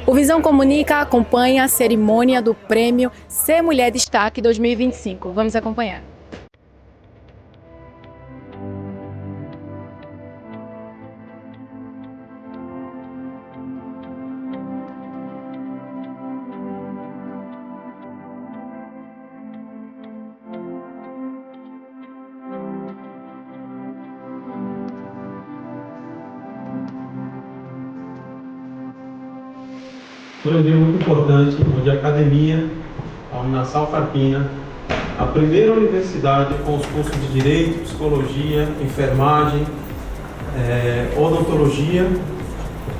O Visão Comunica acompanha a cerimônia do Prêmio Ser Mulher Destaque 2025. Vamos acompanhar. Foi um dia muito importante, onde a academia, a Uninasal Carpina, a primeira universidade com os cursos de Direito, Psicologia, Enfermagem, Odontologia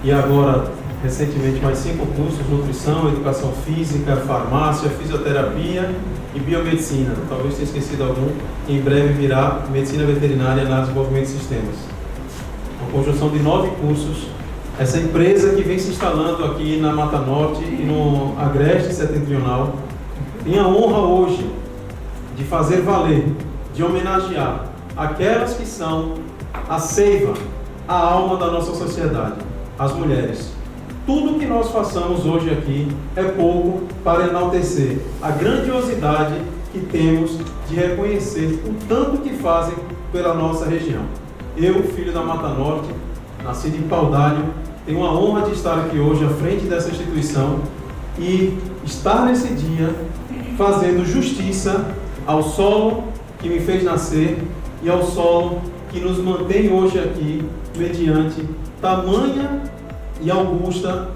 e agora, recentemente, mais 5 cursos, Nutrição, Educação Física, Farmácia, Fisioterapia e Biomedicina. Talvez tenha esquecido algum, em breve virá Medicina Veterinária e Análise de Desenvolvimento de Sistemas. Uma conjunção de 9 cursos. Essa empresa que vem se instalando aqui na Mata Norte e no Agreste Setentrional tem a honra hoje de fazer valer, de homenagear aquelas que são a seiva, a alma da nossa sociedade, as mulheres. Tudo que nós façamos hoje aqui é pouco para enaltecer a grandiosidade que temos de reconhecer o tanto que fazem pela nossa região. Eu, filho da Mata Norte, nascido em Paudalho, tenho a honra de estar aqui hoje à frente dessa instituição e estar nesse dia fazendo justiça ao solo que me fez nascer e ao solo que nos mantém hoje aqui mediante tamanha e augusta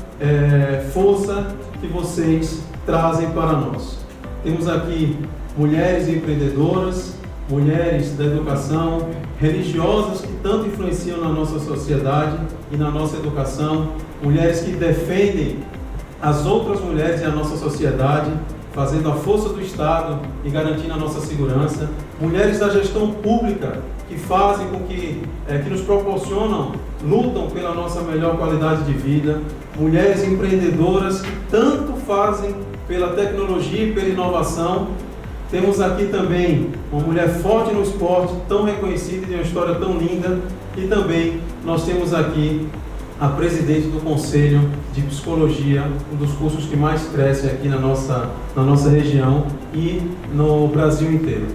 força que vocês trazem para nós. Temos aqui mulheres empreendedoras, mulheres da educação, religiosas que tanto influenciam na nossa sociedade e na nossa educação, mulheres que defendem as outras mulheres e a nossa sociedade, fazendo a força do Estado e garantindo a nossa segurança, mulheres da gestão pública que fazem com que nos proporcionam, lutam pela nossa melhor qualidade de vida, mulheres empreendedoras que tanto fazem pela tecnologia e pela inovação. Temos aqui também uma mulher forte no esporte, tão reconhecida e de uma história tão linda. E também nós temos aqui a presidente do Conselho de Psicologia, um dos cursos que mais cresce aqui na nossa região e no Brasil inteiro.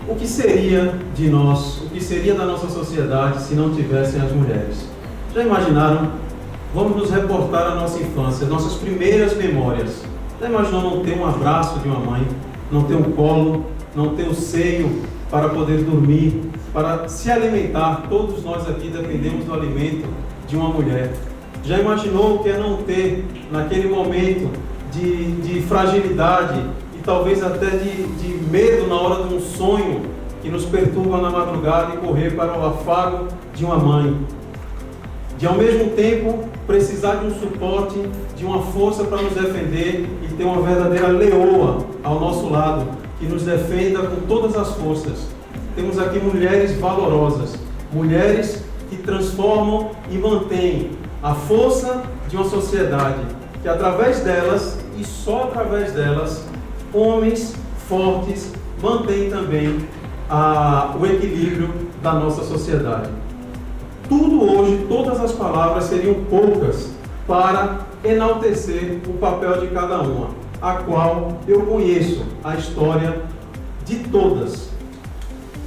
O que seria de nós, o que seria da nossa sociedade se não tivessem as mulheres? Já imaginaram? Vamos nos reportar à nossa infância, nossas primeiras memórias. Já imaginou não ter um abraço de uma mãe? Não ter um colo, não ter o seio para poder dormir, para se alimentar? Todos nós aqui dependemos do alimento de uma mulher. Já imaginou o que é não ter, naquele momento de fragilidade e talvez até de medo na hora de um sonho que nos perturba na madrugada e correr para o afago de uma mãe? De ao mesmo tempo precisar de um suporte, de uma força para nos defender e ter uma verdadeira leoa ao nosso lado, que nos defenda com todas as forças. Temos aqui mulheres valorosas, mulheres que transformam e mantêm a força de uma sociedade, que através delas, e só através delas, homens fortes mantêm também o equilíbrio da nossa sociedade. Tudo hoje, todas as palavras seriam poucas para enaltecer o papel de cada uma, a qual eu conheço a história de todas.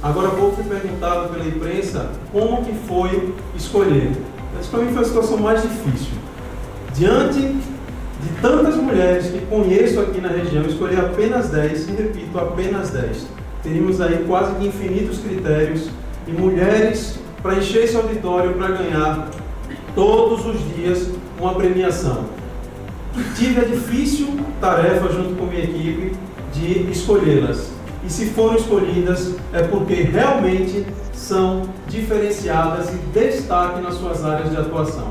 Agora, vou ser perguntado pela imprensa como que foi escolher. Mas para mim foi a situação mais difícil. Diante de tantas mulheres que conheço aqui na região, escolher apenas 10, e repito, apenas 10. Teríamos aí quase que infinitos critérios e mulheres para encher esse auditório para ganhar todos os dias uma premiação. Tive a difícil tarefa, junto com minha equipe, de escolhê-las. E se foram escolhidas, é porque realmente são diferenciadas e destaque nas suas áreas de atuação.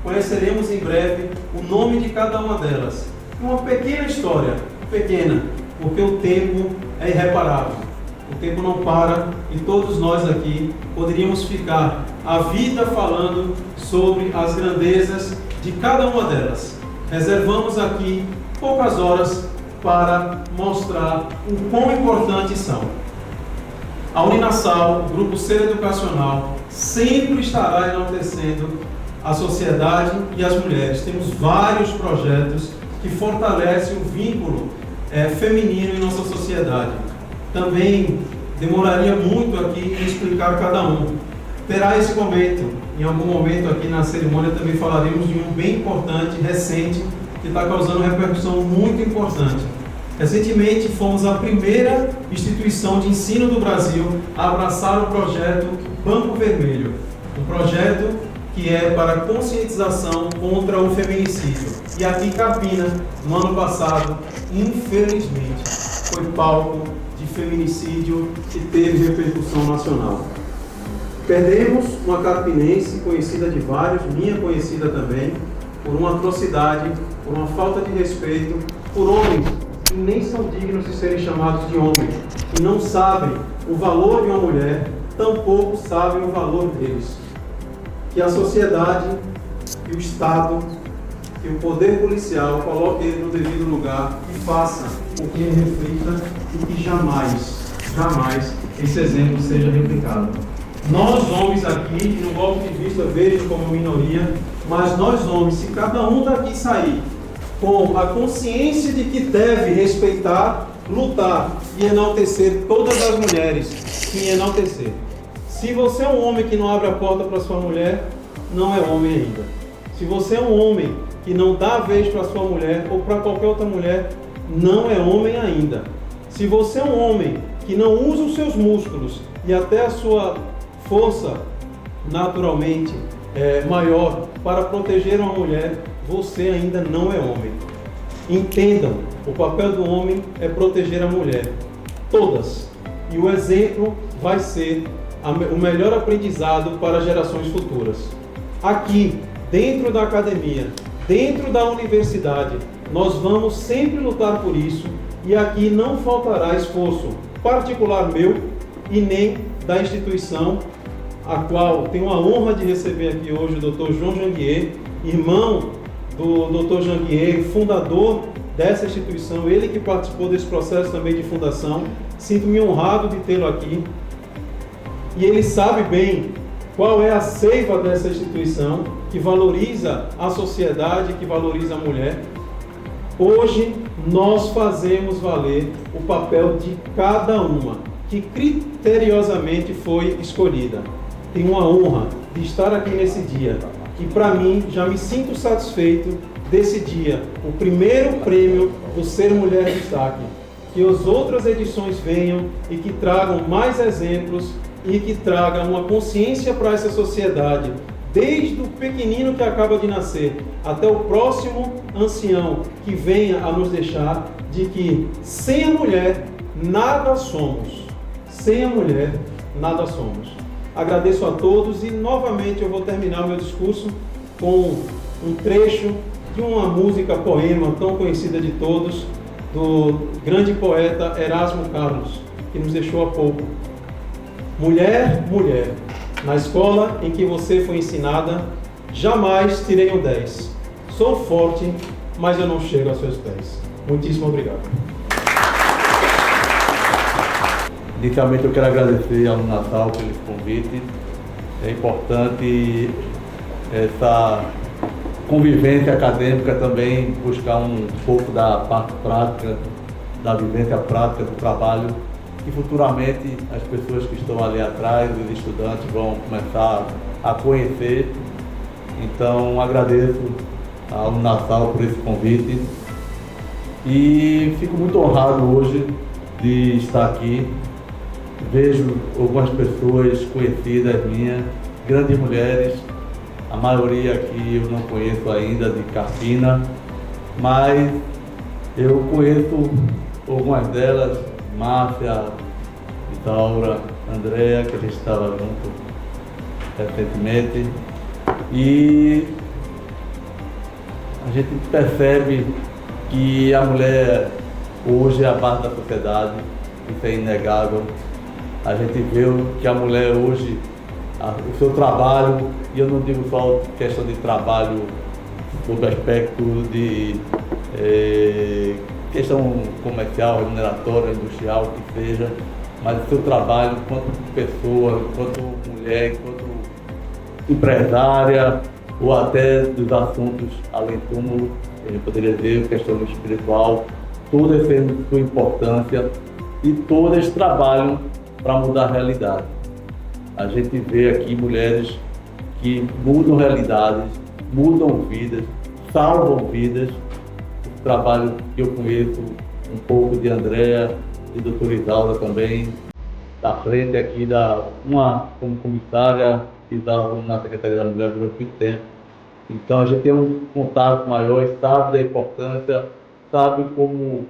Conheceremos em breve o nome de cada uma delas. Uma pequena história, pequena, porque o tempo é irreparável. O tempo não para e todos nós aqui poderíamos ficar a vida falando sobre as grandezas de cada uma delas. Reservamos aqui poucas horas para mostrar o quão importantes são. A Uninasal, o Grupo Ser Educacional, sempre estará enaltecendo a sociedade e as mulheres. Temos vários projetos que fortalecem o vínculo feminino em nossa sociedade. Também demoraria muito aqui em explicar cada um. Terá esse momento, em algum momento aqui na cerimônia também falaremos de um bem importante, recente, que está causando repercussão muito importante. Recentemente fomos a primeira instituição de ensino do Brasil a abraçar o projeto Banco Vermelho, um projeto que é para conscientização contra o feminicídio. E aqui Campina, no ano passado, infelizmente, foi palco de feminicídio que teve repercussão nacional. Perdemos uma campinense conhecida de vários, minha conhecida também, por uma atrocidade, por uma falta de respeito, por homens que nem são dignos de serem chamados de homens, que não sabem o valor de uma mulher, tampouco sabem o valor deles. Que a sociedade, que o Estado, que o poder policial coloque ele no devido lugar e faça o que ele reflita e que jamais esse exemplo seja replicado. Nós homens aqui, no golpe de vista vejo como minoria, mas nós homens, se cada um daqui sair com a consciência de que deve respeitar, lutar e enaltecer todas as mulheres, que enaltecer. Se você é um homem que não abre a porta para sua mulher, não é homem ainda. Se você é um homem que não dá a vez para sua mulher ou para qualquer outra mulher, não é homem ainda. Se você é um homem que não usa os seus músculos e até a sua força naturalmente maior para proteger uma mulher, você ainda não é homem. Entendam, o papel do homem é proteger a mulher, todas. E o exemplo vai ser o melhor aprendizado para gerações futuras. Aqui, dentro da academia, dentro da universidade, nós vamos sempre lutar por isso e aqui não faltará esforço particular meu e nem da instituição, a qual tenho a honra de receber aqui hoje o Dr. João Janguier, irmão do Dr. Janguier, fundador dessa instituição, ele que participou desse processo também de fundação. Sinto-me honrado de tê-lo aqui. E ele sabe bem qual é a seiva dessa instituição, que valoriza a sociedade, que valoriza a mulher. Hoje, nós fazemos valer o papel de cada uma, que criteriosamente foi escolhida. Tenho uma honra de estar aqui nesse dia, e para mim, já me sinto satisfeito desse dia, o primeiro prêmio do Ser Mulher Destaque. Que as outras edições venham e que tragam mais exemplos e que tragam uma consciência para essa sociedade, desde o pequenino que acaba de nascer até o próximo ancião que venha a nos deixar, de que sem a mulher nada somos. Sem a mulher nada somos. Agradeço a todos e novamente eu vou terminar o meu discurso com um trecho de uma música poema tão conhecida de todos, do grande poeta Erasmo Carlos, que nos deixou há pouco. Mulher, mulher, na escola em que você foi ensinada, jamais tirei um 10. Sou forte, mas eu não chego aos seus pés. Muitíssimo obrigado. Inicialmente eu quero agradecer ao Natal pelo convite. É importante essa convivência acadêmica também, buscar um pouco da parte prática, da vivência prática do trabalho, e futuramente as pessoas que estão ali atrás, os estudantes, vão começar a conhecer. Então agradeço ao Natal por esse convite e fico muito honrado hoje de estar aqui. Vejo algumas pessoas conhecidas minhas, grandes mulheres, a maioria aqui eu não conheço ainda de Campina, mas eu conheço algumas delas, Márcia, Isaura, Andréa, que a gente estava junto recentemente, e a gente percebe que a mulher hoje é a base da sociedade, isso é inegável. A gente vê que a mulher hoje, o seu trabalho, e eu não digo só questão de trabalho sob aspecto de questão comercial, remuneratória, industrial, que seja, mas o seu trabalho enquanto pessoa, enquanto mulher, enquanto empresária, ou até dos assuntos além do túmulo, a gente poderia dizer, questão espiritual, todas têm sua importância e todas trabalham para mudar a realidade. A gente vê aqui mulheres que mudam realidades, mudam vidas, salvam vidas. O trabalho que eu conheço um pouco de Andréa e doutora Isaura também, da frente aqui como comissária e na Secretaria da Mulher durante muito tempo. Então a gente tem um contato maior, sabe da importância, sabe como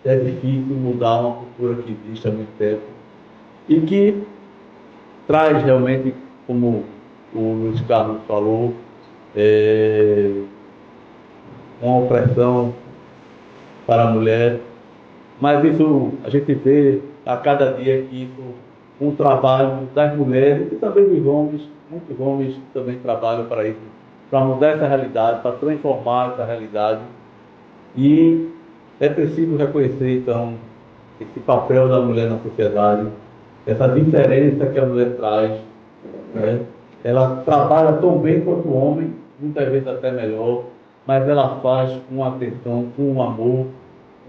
é difícil mudar uma cultura que existe há muito tempo e que traz realmente, como o Luiz Carlos falou, uma opressão para a mulher, mas isso a gente vê a cada dia que isso, um trabalho das mulheres e também dos homens, muitos homens também trabalham para isso, para mudar essa realidade, para transformar essa realidade. E é preciso reconhecer então esse papel da mulher na sociedade, essa diferença que a mulher traz, né? Ela trabalha tão bem quanto o homem, muitas vezes até melhor, mas ela faz com atenção, com um amor,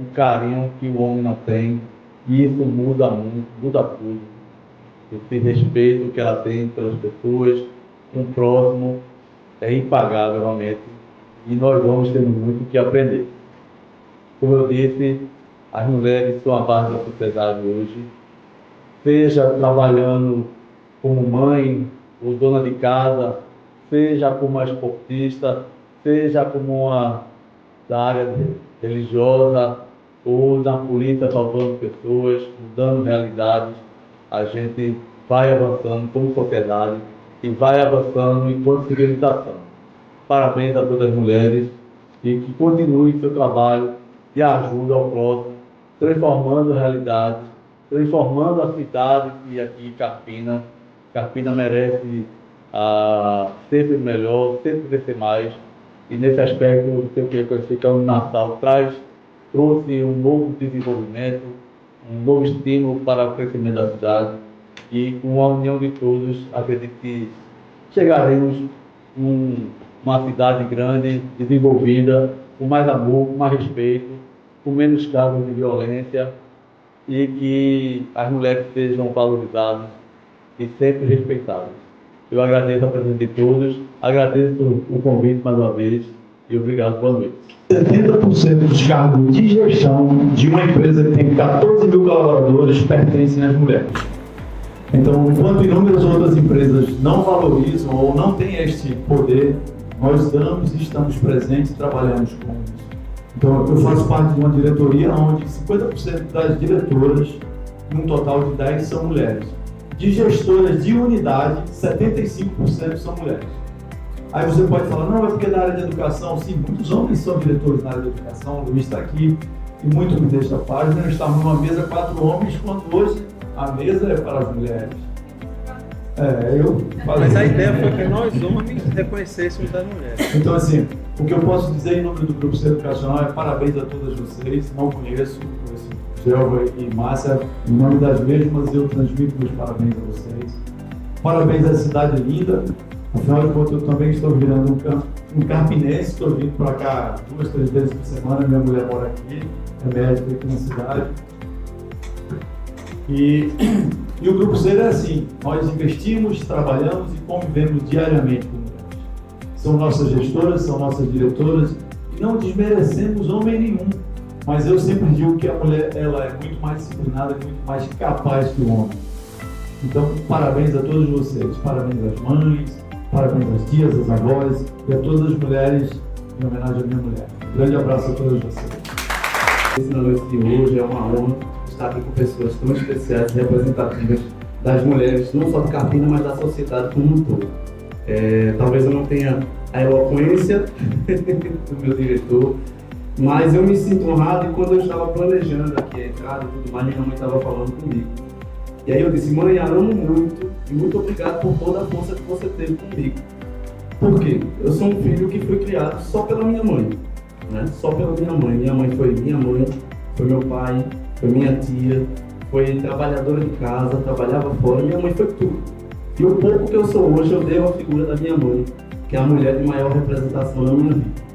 um carinho que o homem não tem, e isso muda muito, muda tudo. Esse respeito que ela tem pelas pessoas, com o próximo, é impagável realmente, e nós vamos ter muito que aprender. Como eu disse, as mulheres são a base da sociedade hoje, seja trabalhando como mãe ou dona de casa, seja como uma esportista, seja como uma da área religiosa ou na política, salvando pessoas, mudando realidades. A gente vai avançando como sociedade e vai avançando enquanto civilização. Parabéns a todas as mulheres e que continuem seu trabalho de ajuda ao próximo, transformando realidades, transformando a cidade e aqui Carpina. Carpina merece sempre melhor, sempre crescer mais. E nesse aspecto, eu queria conhecer que o Natal trouxe um novo desenvolvimento, um novo estímulo para o crescimento da cidade. E com a união de todos, acredito que chegaremos uma cidade grande, desenvolvida, com mais amor, com mais respeito, com menos casos de violência e que as mulheres sejam valorizadas e sempre respeitadas. Eu agradeço a presença de todos, agradeço o convite mais uma vez e obrigado, boa noite. 70% dos cargos de gestão de uma empresa que tem 14 mil colaboradores pertencem às mulheres. Então, enquanto inúmeras outras empresas não valorizam ou não têm este poder, nós damos e estamos presentes e trabalhamos com isso. Então, eu faço parte de uma diretoria onde 50% das diretoras, num total de 10, são mulheres. De gestoras de unidade, 75% são mulheres. Aí você pode falar, não, é porque na área de educação, sim, muitos homens são diretores na área de educação, o Luiz está aqui, e muito me deixa a página, nós estamos numa mesa 4 homens, quando hoje a mesa é para as mulheres. Eu falei. Mas a ideia foi que nós homens reconhecêssemos das mulheres. Então, assim, o que eu posso dizer em nome do Grupo C Educacional é parabéns a todas vocês, não conheço, Gelva e Márcia, em nome das mesmas eu transmito meus parabéns a vocês. Parabéns à cidade linda, afinal de contas eu também estou virando um carpinense, estou vindo para cá 2, 3 vezes por semana, minha mulher mora aqui, é médica aqui na cidade. E o Grupo C é assim, nós investimos, trabalhamos e convivemos diariamente com mulheres. São nossas gestoras, são nossas diretoras, e não desmerecemos homem nenhum. Mas eu sempre digo que a mulher ela é muito mais disciplinada, muito mais capaz que o homem. Então, parabéns a todos vocês, parabéns às mães, parabéns às tias, às avós e a todas as mulheres, em homenagem à minha mulher. Um grande abraço a todos vocês. Na noite de hoje é uma honra estar aqui com pessoas tão especiais, representativas das mulheres, não só de Carpina, mas da sociedade como um todo. Talvez eu não tenha a eloquência do meu diretor, mas eu me sinto honrado e quando eu estava planejando aqui a entrada e tudo mais, minha mãe estava falando comigo. E aí eu disse, mãe, amo muito e muito obrigado por toda a força que você teve comigo. Por quê? Eu sou um filho que foi criado só pela minha mãe, né? Só pela minha mãe. Minha mãe foi minha mãe, foi meu pai, foi minha tia, foi trabalhadora de casa, trabalhava fora, minha mãe foi tudo. E o pouco que eu sou hoje, eu devo à figura da minha mãe, que é a mulher de maior representação na minha vida.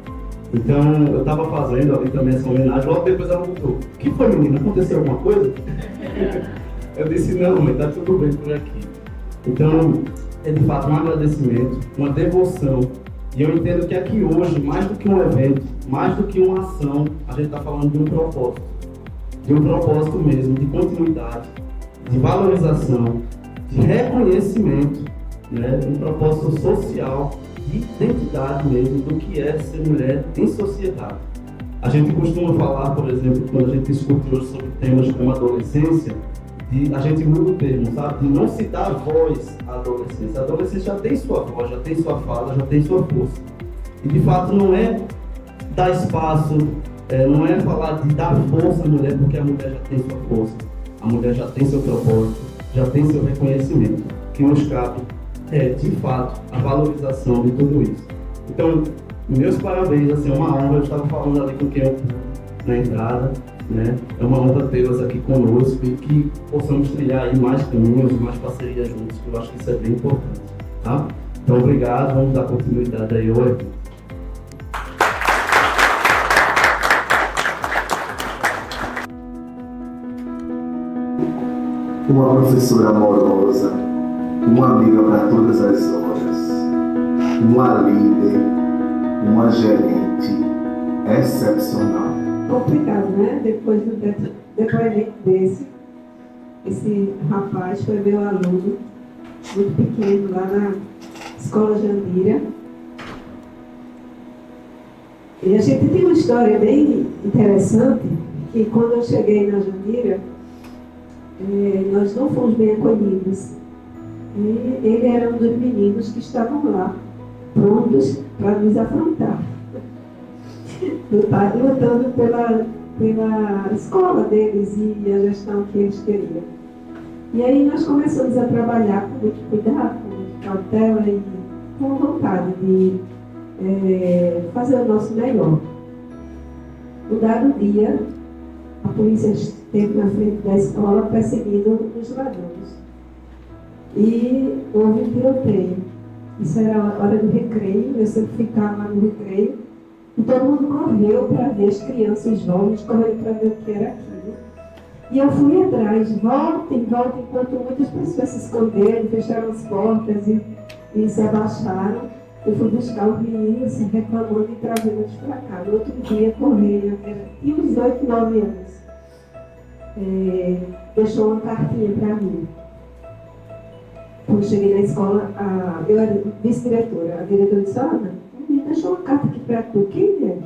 Então, eu estava fazendo ali também essa homenagem, logo depois ela perguntou: o que foi, menina? Aconteceu alguma coisa? Eu disse: não, mãe, tá tudo bem por aqui. Então, é de fato um agradecimento, uma devoção. E eu entendo que aqui hoje, mais do que um evento, mais do que uma ação, a gente está falando de um propósito. De um propósito mesmo, de continuidade, de valorização, de reconhecimento, né? Um propósito social, de identidade mesmo do que é ser mulher em sociedade. A gente costuma falar, por exemplo, quando a gente discute hoje sobre temas como adolescência, a gente muda o termo, sabe? De não se dar voz à adolescência. A adolescência já tem sua voz, já tem sua fala, já tem sua força. E de fato não é dar espaço, não é falar de dar força à mulher, porque a mulher já tem sua força. A mulher já tem seu propósito, já tem seu reconhecimento. O que nos cabe é, de fato, a valorização de tudo isso. Então, meus parabéns, assim, é uma honra. Eu estava falando ali com quem eu na entrada, né? É uma honra tê-las aqui conosco e que possamos trilhar aí mais caminhos, mais parcerias juntos, que eu acho que isso é bem importante, tá? Então, obrigado, vamos dar continuidade aí ao evento. Uma professora amorosa, uma amiga para todas as horas, uma líder, uma gerente excepcional. Complicado, né? Depois do depoimento desse, esse rapaz foi meu aluno, muito pequeno, lá na Escola Jandira. E a gente tem uma história bem interessante, que quando eu cheguei na Jandira, nós não fomos bem acolhidos. E ele era um dos meninos que estavam lá, prontos para nos afrontar. Lutando pela escola deles e a gestão que eles queriam. E aí nós começamos a trabalhar com muito cuidado, com muita cautela e com vontade de fazer o nosso melhor. Um dado dia, a polícia esteve na frente da escola perseguindo os ladrões. E houve um tiroteio. Isso era a hora do recreio, eu sempre ficava no recreio. E todo mundo correu para ver, as crianças e os jovens correndo para ver o que era aquilo. E eu fui atrás, volta em volta, enquanto muitas pessoas se esconderam, fecharam as portas e se abaixaram. Eu fui buscar os meninos reclamando e trazendo-os para cá. No outro dia, correio, tinha uns 8, 9 anos. Deixou uma cartinha para mim. Quando cheguei na escola, eu era vice-diretora. A diretora disse: Ana, deixou uma carta aqui para tu. Quem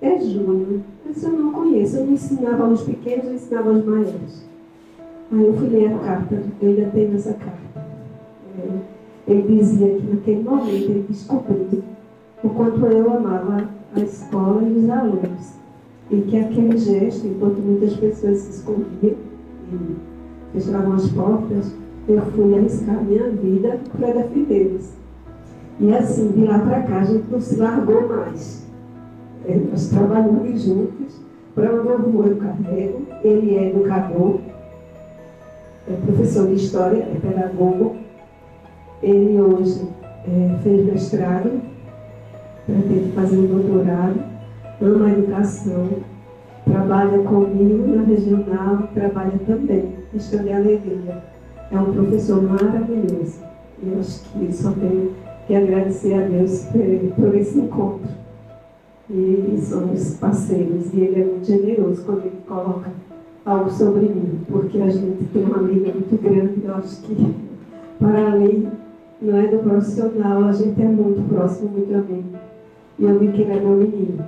é? É Júnior. Eu disse: eu não conheço. Eu não ensinava aos pequenos, eu ensinava aos maiores. Aí eu fui ler a carta. Eu ainda tenho essa carta. Ele dizia que naquele momento ele descobriu o quanto eu amava a escola e os alunos. E que aquele gesto, enquanto muitas pessoas se escondiam e fechavam as portas, eu fui arriscar minha vida para defendê-los. E assim, de lá para cá, a gente não se largou mais. Nós trabalhamos juntos. Para onde eu vou, eu carrego. Ele é educador, é professor de história, é pedagogo. Ele hoje fez mestrado, pretende fazer um doutorado, ama a educação, trabalha comigo na regional, trabalha também, questão de alegria. É um professor maravilhoso. E eu acho que só tenho que agradecer a Deus por esse encontro. E somos parceiros, e ele é muito generoso quando ele coloca algo sobre mim, porque a gente tem uma amiga muito grande. Eu acho que, para além, não é do profissional, a gente é muito próximo, muito amigo. E eu vi que ele é meu menino.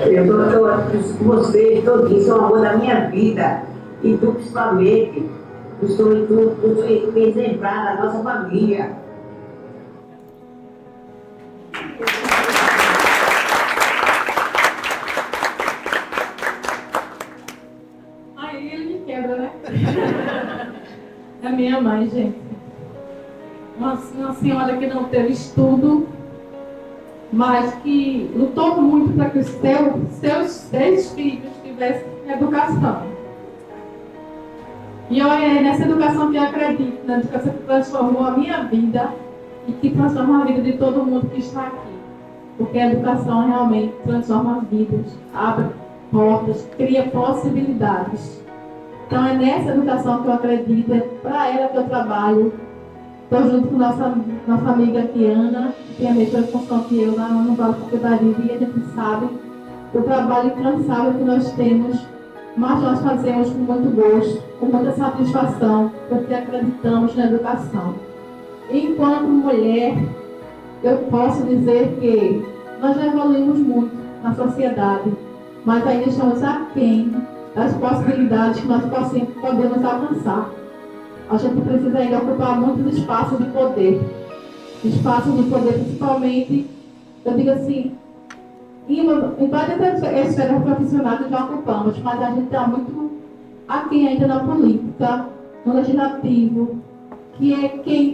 Eu estou com vocês, todos são o amor da minha vida. E tu, principalmente, tu exemplar da nossa família. Aí ele me quebra, né? É minha mãe, gente. Uma senhora que não teve estudo, mas que lutou muito para que os seus 6 filhos tivessem educação. E olha, é nessa educação que eu acredito, na educação que transformou a minha vida e que transforma a vida de todo mundo que está aqui. Porque a educação realmente transforma vidas, abre portas, cria possibilidades. Então é nessa educação que eu acredito, é para ela que eu trabalho. Estou junto com nossa amiga Tiana, que tem a mesma função que eu no Vale do Taquaribe, e a gente sabe o trabalho incansável que nós temos, mas nós fazemos com muito gosto, com muita satisfação, porque acreditamos na educação. Enquanto mulher, eu posso dizer que nós já evoluímos muito na sociedade, mas ainda estamos aquém das possibilidades que nós podemos alcançar. A gente precisa ainda ocupar muitos espaços de poder. Espaços de poder, principalmente, eu digo assim, em várias esferas profissionais já ocupamos, mas a gente está muito aquém ainda na política, no legislativo, que é quem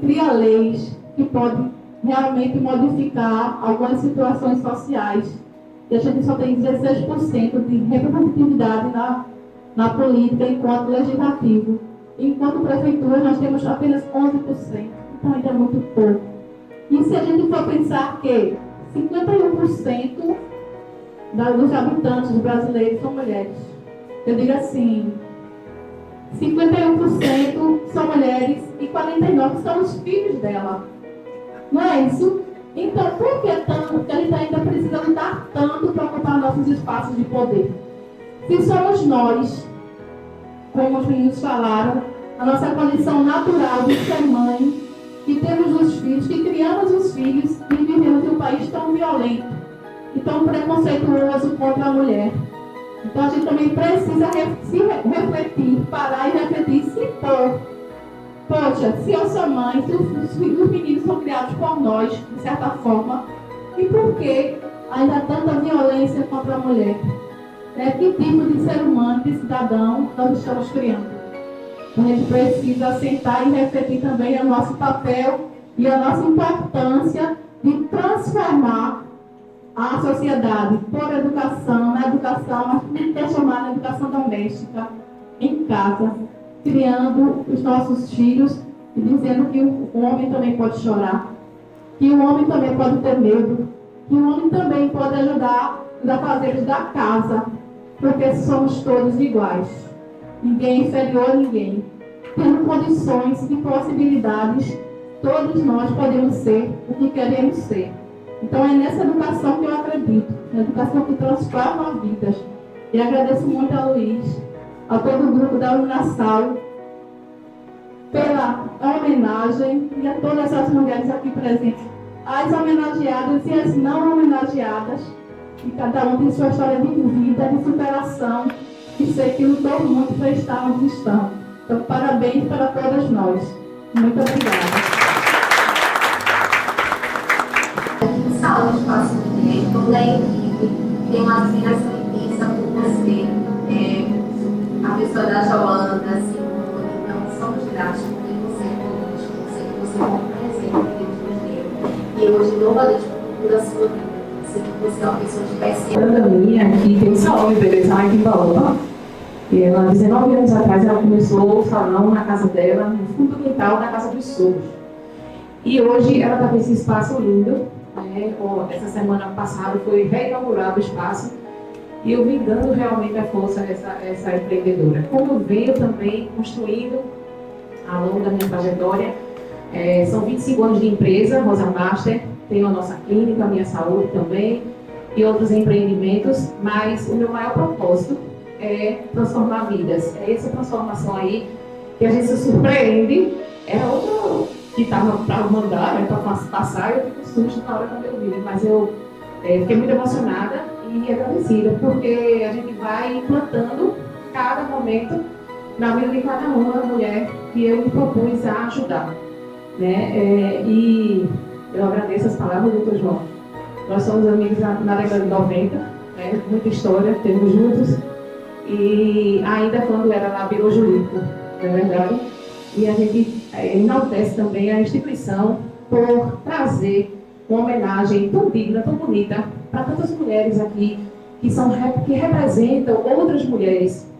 cria leis que pode realmente modificar algumas situações sociais. E a gente só tem 16% de representatividade na política enquanto legislativo. Enquanto prefeitura, nós temos apenas 11%. Então ainda é muito pouco. E se a gente for pensar que 51% dos habitantes brasileiros são mulheres, eu digo assim, 51% são mulheres e 49% são os filhos dela. Não é isso? Então, por que tanto que a gente ainda precisa lutar tanto para ocupar nossos espaços de poder? Se somos nós, como os meninos falaram, a nossa condição natural de ser mãe, que temos os filhos, que criamos os filhos e vivemos em um país tão violento e tão preconceituoso contra a mulher. Então a gente também precisa se refletir, parar e refletir e se pôr. Poxa, se eu sou mãe, se os meninos são criados por nós, de certa forma, e por que ainda há tanta violência contra a mulher? Que tipo de ser humano, de cidadão nós estamos criando? A gente precisa sentar e refletir também o nosso papel e a nossa importância de transformar a sociedade por educação, na educação, mas também transformar na educação doméstica, em casa, criando os nossos filhos e dizendo que o homem também pode chorar, que o homem também pode ter medo, que o homem também pode ajudar os afazeres da casa, porque somos todos iguais. Ninguém é inferior a ninguém. Tendo condições e possibilidades, todos nós podemos ser o que queremos ser. Então é nessa educação que eu acredito, na educação que transforma vidas. E agradeço muito a Luiz, a todo o grupo da Uninasal, pela homenagem e a todas as mulheres aqui presentes, as homenageadas e as não homenageadas, e cada um tem sua história de vida, de superação, e sei que lutou muito para estar onde estão. Então, parabéns para todas nós. Muito obrigada. Saúde para a mulher, toda a equipe, tem uma admiração imensa por você, a pessoa da Joana, Simone, então somos gratos por ter você conosco, sei que você é um presente que Deus nos deu. E hoje, novamente, procura a sua vida. Sei que você é uma pessoa especial. A minha aqui tem um salão de beleza aqui em Baoba. E ela, 19 anos atrás, ela começou o salão na casa dela, no fundo do quintal da Casa dos Sogros. E hoje ela está com esse espaço lindo. Essa semana passada foi reinaugurado o espaço e eu vim dando realmente a força a essa empreendedora. Como eu venho também construindo ao longo da minha trajetória, são 25 anos de empresa, Rosa Master, tenho a nossa clínica, a Minha Saúde também e outros empreendimentos, mas o meu maior propósito é transformar vidas. É essa transformação aí que a gente se surpreende, é outra que estava para mandar, para passar, eu fico susto na hora que eu vi, mas eu fiquei muito emocionada e agradecida, porque a gente vai implantando cada momento na vida de cada uma mulher que eu me propus a ajudar. E eu agradeço as palavras do Dr. João. Nós somos amigos na década de 90, muita história, temos juntos, e ainda quando era lá virou jurídico, não é verdade? E a gente enaltece também a instituição por trazer uma homenagem tão digna, tão bonita para tantas mulheres aqui que representam outras mulheres,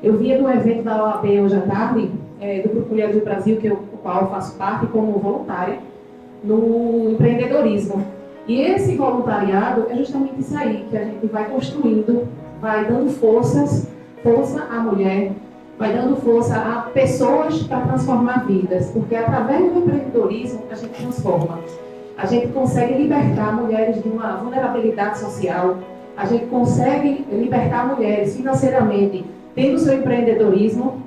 Eu via no evento da OAB hoje à tarde, do Grupo Mulheres do Brasil, o qual eu faço parte como voluntária, no empreendedorismo. E esse voluntariado é justamente isso aí, que a gente vai construindo, vai dando força à mulher, vai dando força a pessoas para transformar vidas, porque através do empreendedorismo a gente transforma. A gente consegue libertar mulheres de uma vulnerabilidade social, a gente consegue libertar mulheres financeiramente, tendo seu empreendedorismo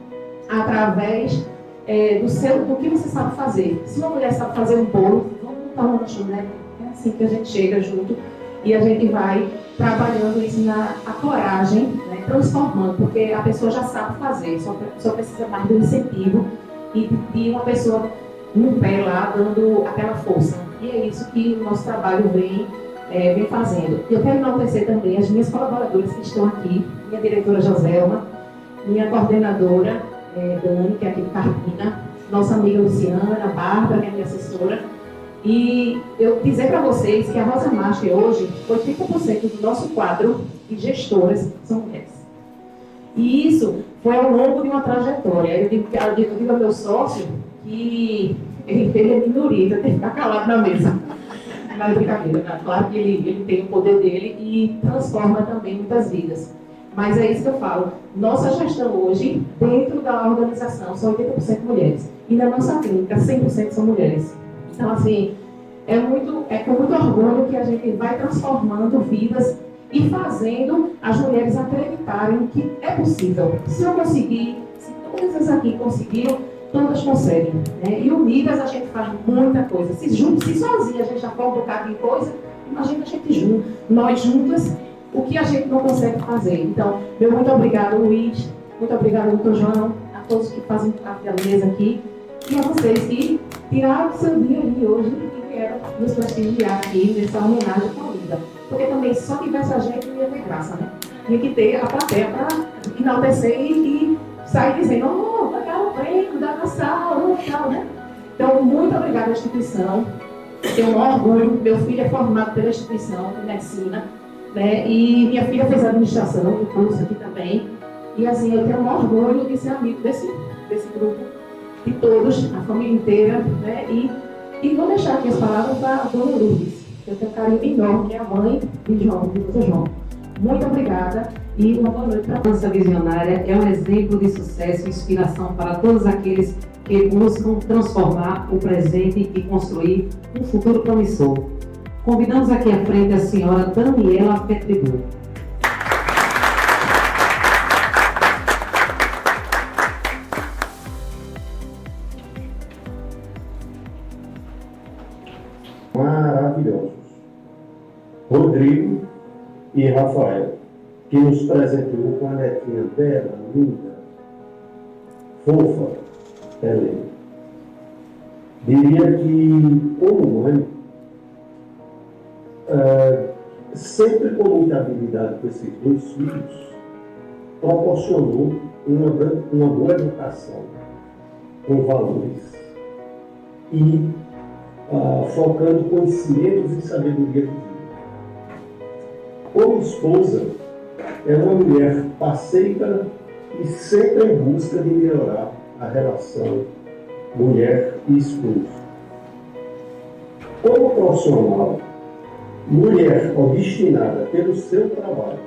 através do que você sabe fazer. Se uma mulher sabe fazer um bolo, vamos montar uma lanchonete, é assim que a gente chega junto e a gente vai trabalhando isso a coragem, né, transformando, porque a pessoa já sabe fazer, só precisa mais do incentivo e de uma pessoa no pé lá, dando aquela força. E é isso que o nosso trabalho vem fazendo. Eu quero enaltecer também as minhas colaboradoras que estão aqui, minha diretora Joselma, minha coordenadora Dani, que é aqui de Carpina, nossa amiga Luciana, Bárbara, que é minha assessora. E eu dizer para vocês que a Rosa Master hoje, 80% do nosso quadro de gestoras são mulheres. E isso foi ao longo de uma trajetória. Eu digo ao meu sócio que ele é minoria, tem que ficar calado na mesa. Não é brincadeira, né? Claro que ele tem o poder dele e transforma também muitas vidas. Mas é isso que eu falo. Nossa gestão hoje, dentro da organização, são 80% mulheres. E na nossa clínica, 100% são mulheres. Então, assim, é com muito orgulho que a gente vai transformando vidas e fazendo as mulheres acreditarem que é possível. Se eu conseguir, se todas aqui conseguiram, todas conseguem. Né? E unidas a gente faz muita coisa. Se sozinha a gente já faz um bocado de coisa, imagina a gente nós juntas, o que a gente não consegue fazer. Então, meu muito obrigado, Luiz. Muito obrigado, doutor João, a todos que fazem parte da mesa aqui. E a vocês que tiraram o seu dia aí hoje e vieram nos prestigiar aqui nessa homenagem tão linda. Porque também se só tivesse a gente não ia ter graça, né? Tinha que ter a plateia para enaltecer e sair dizendo, vai ganhar o prêmio da nação, tal, né? Então, muito obrigada à instituição. Tenho um orgulho. Meu filho é formado pela instituição de medicina, né? E minha filha fez administração no curso aqui também. E assim, eu tenho um orgulho de ser amigo desse grupo. De todos, a família inteira, né? E vou deixar aqui as palavras da dona Lourdes. Eu tenho um carinho enorme, que é a mãe de João, de doutor João. Muito obrigada e uma boa noite para todos. A Visionária é um exemplo de sucesso e inspiração para todos aqueles que buscam transformar o presente e construir um futuro promissor. Convidamos aqui à frente a senhora Daniela Petribu. Maravilhosos, Rodrigo e Rafael, que nos presenteou com a netinha bela, linda, fofa, Helena. Diria que, como mãe, sempre com muita habilidade com esses dois filhos, proporcionou uma boa educação, com valores e focando conhecimentos e sabedoria de vida. Como esposa, é uma mulher parceira e sempre em busca de melhorar a relação mulher e esposo. Como profissional, mulher obstinada pelo seu trabalho,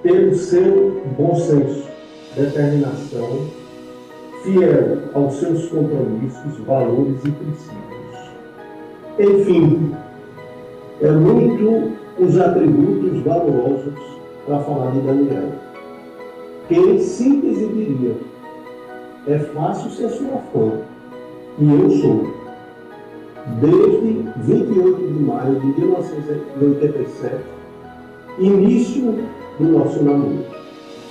pelo seu bom senso, determinação, fiel aos seus compromissos, valores e princípios. Enfim, é muito os atributos valorosos para falar de Daniela. Que em síntese diria, é fácil ser sua fã, e eu sou. Desde 28 de maio de 1987, início do nosso namoro.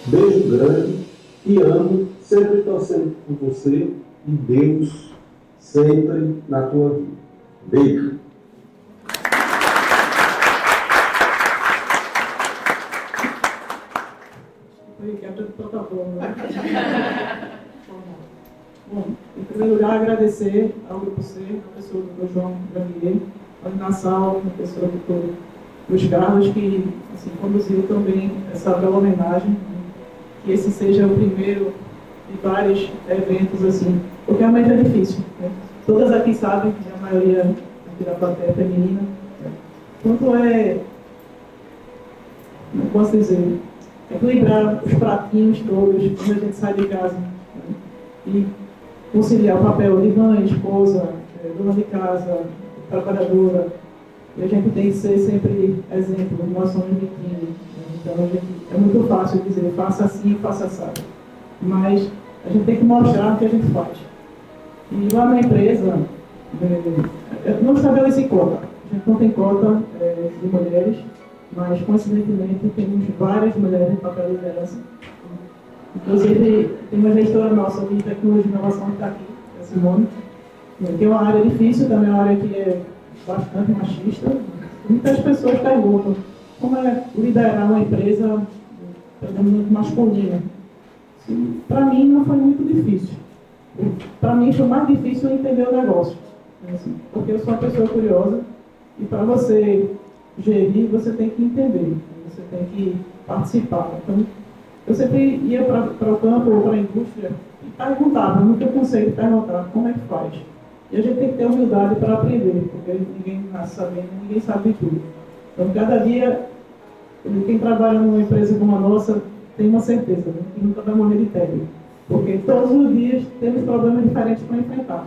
Beijo grande, te amo, sempre torcendo por você e Deus sempre na tua vida. Beijo. Bom, em primeiro lugar, agradecer ao Grupo C, ao professor Dr. João Granier, ao Nassau, ao professor Dr. Luiz Carlos, que assim, conduziu também essa bela homenagem, que esse seja o primeiro de vários eventos assim, porque realmente é difícil, né? Todas aqui sabem que a maioria aqui da plateia é feminina, né? Quanto é, não posso dizer, equilibrar os pratinhos todos quando a gente sai de casa, né? E conciliar o papel de mãe, esposa, dona de casa, trabalhadora. E a gente tem que ser sempre exemplo, nós somos biquíni. Então é muito fácil dizer, faça assim, faça assado. Mas a gente tem que mostrar o que a gente faz. E lá na empresa, não estabeleci cota. A gente não tem cota de mulheres, mas coincidentemente temos várias mulheres em papel de liderança. Inclusive, tem uma gestora nossa de tecnologia e inovação que está aqui, a Simone, que é uma área difícil, também é uma área que é bastante machista. Muitas pessoas perguntam como é liderar uma empresa muito masculina. Para mim não foi muito difícil. Para mim foi mais difícil entender o negócio, assim, porque eu sou uma pessoa curiosa e para você gerir você tem que entender, você tem que participar. Então eu sempre ia para o campo ou para a indústria e perguntava, nunca consegui perguntar como é que faz. E a gente tem que ter humildade para aprender, porque ninguém nasce sabendo, ninguém sabe de tudo. Então, cada dia, quem trabalha numa empresa como a nossa tem uma certeza, né, que nunca vai morrer de tédio. Porque todos os dias temos problemas diferentes para enfrentar.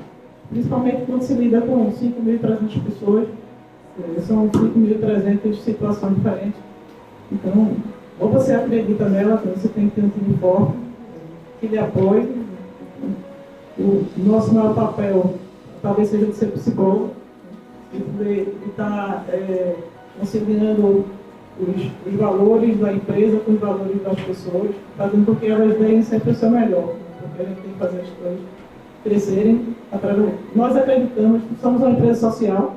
Principalmente quando se lida com 5.300 pessoas, são 5.300 situações diferentes. Então, ou você acredita nela, então você tem que ter um time forte, que lhe apoie. O nosso maior papel talvez seja de ser psicólogo, de estar conciliando os valores da empresa com os valores das pessoas, fazendo com que elas deem sempre o seu melhor, porque a gente tem que fazer as coisas crescerem. Nós acreditamos que somos uma empresa social,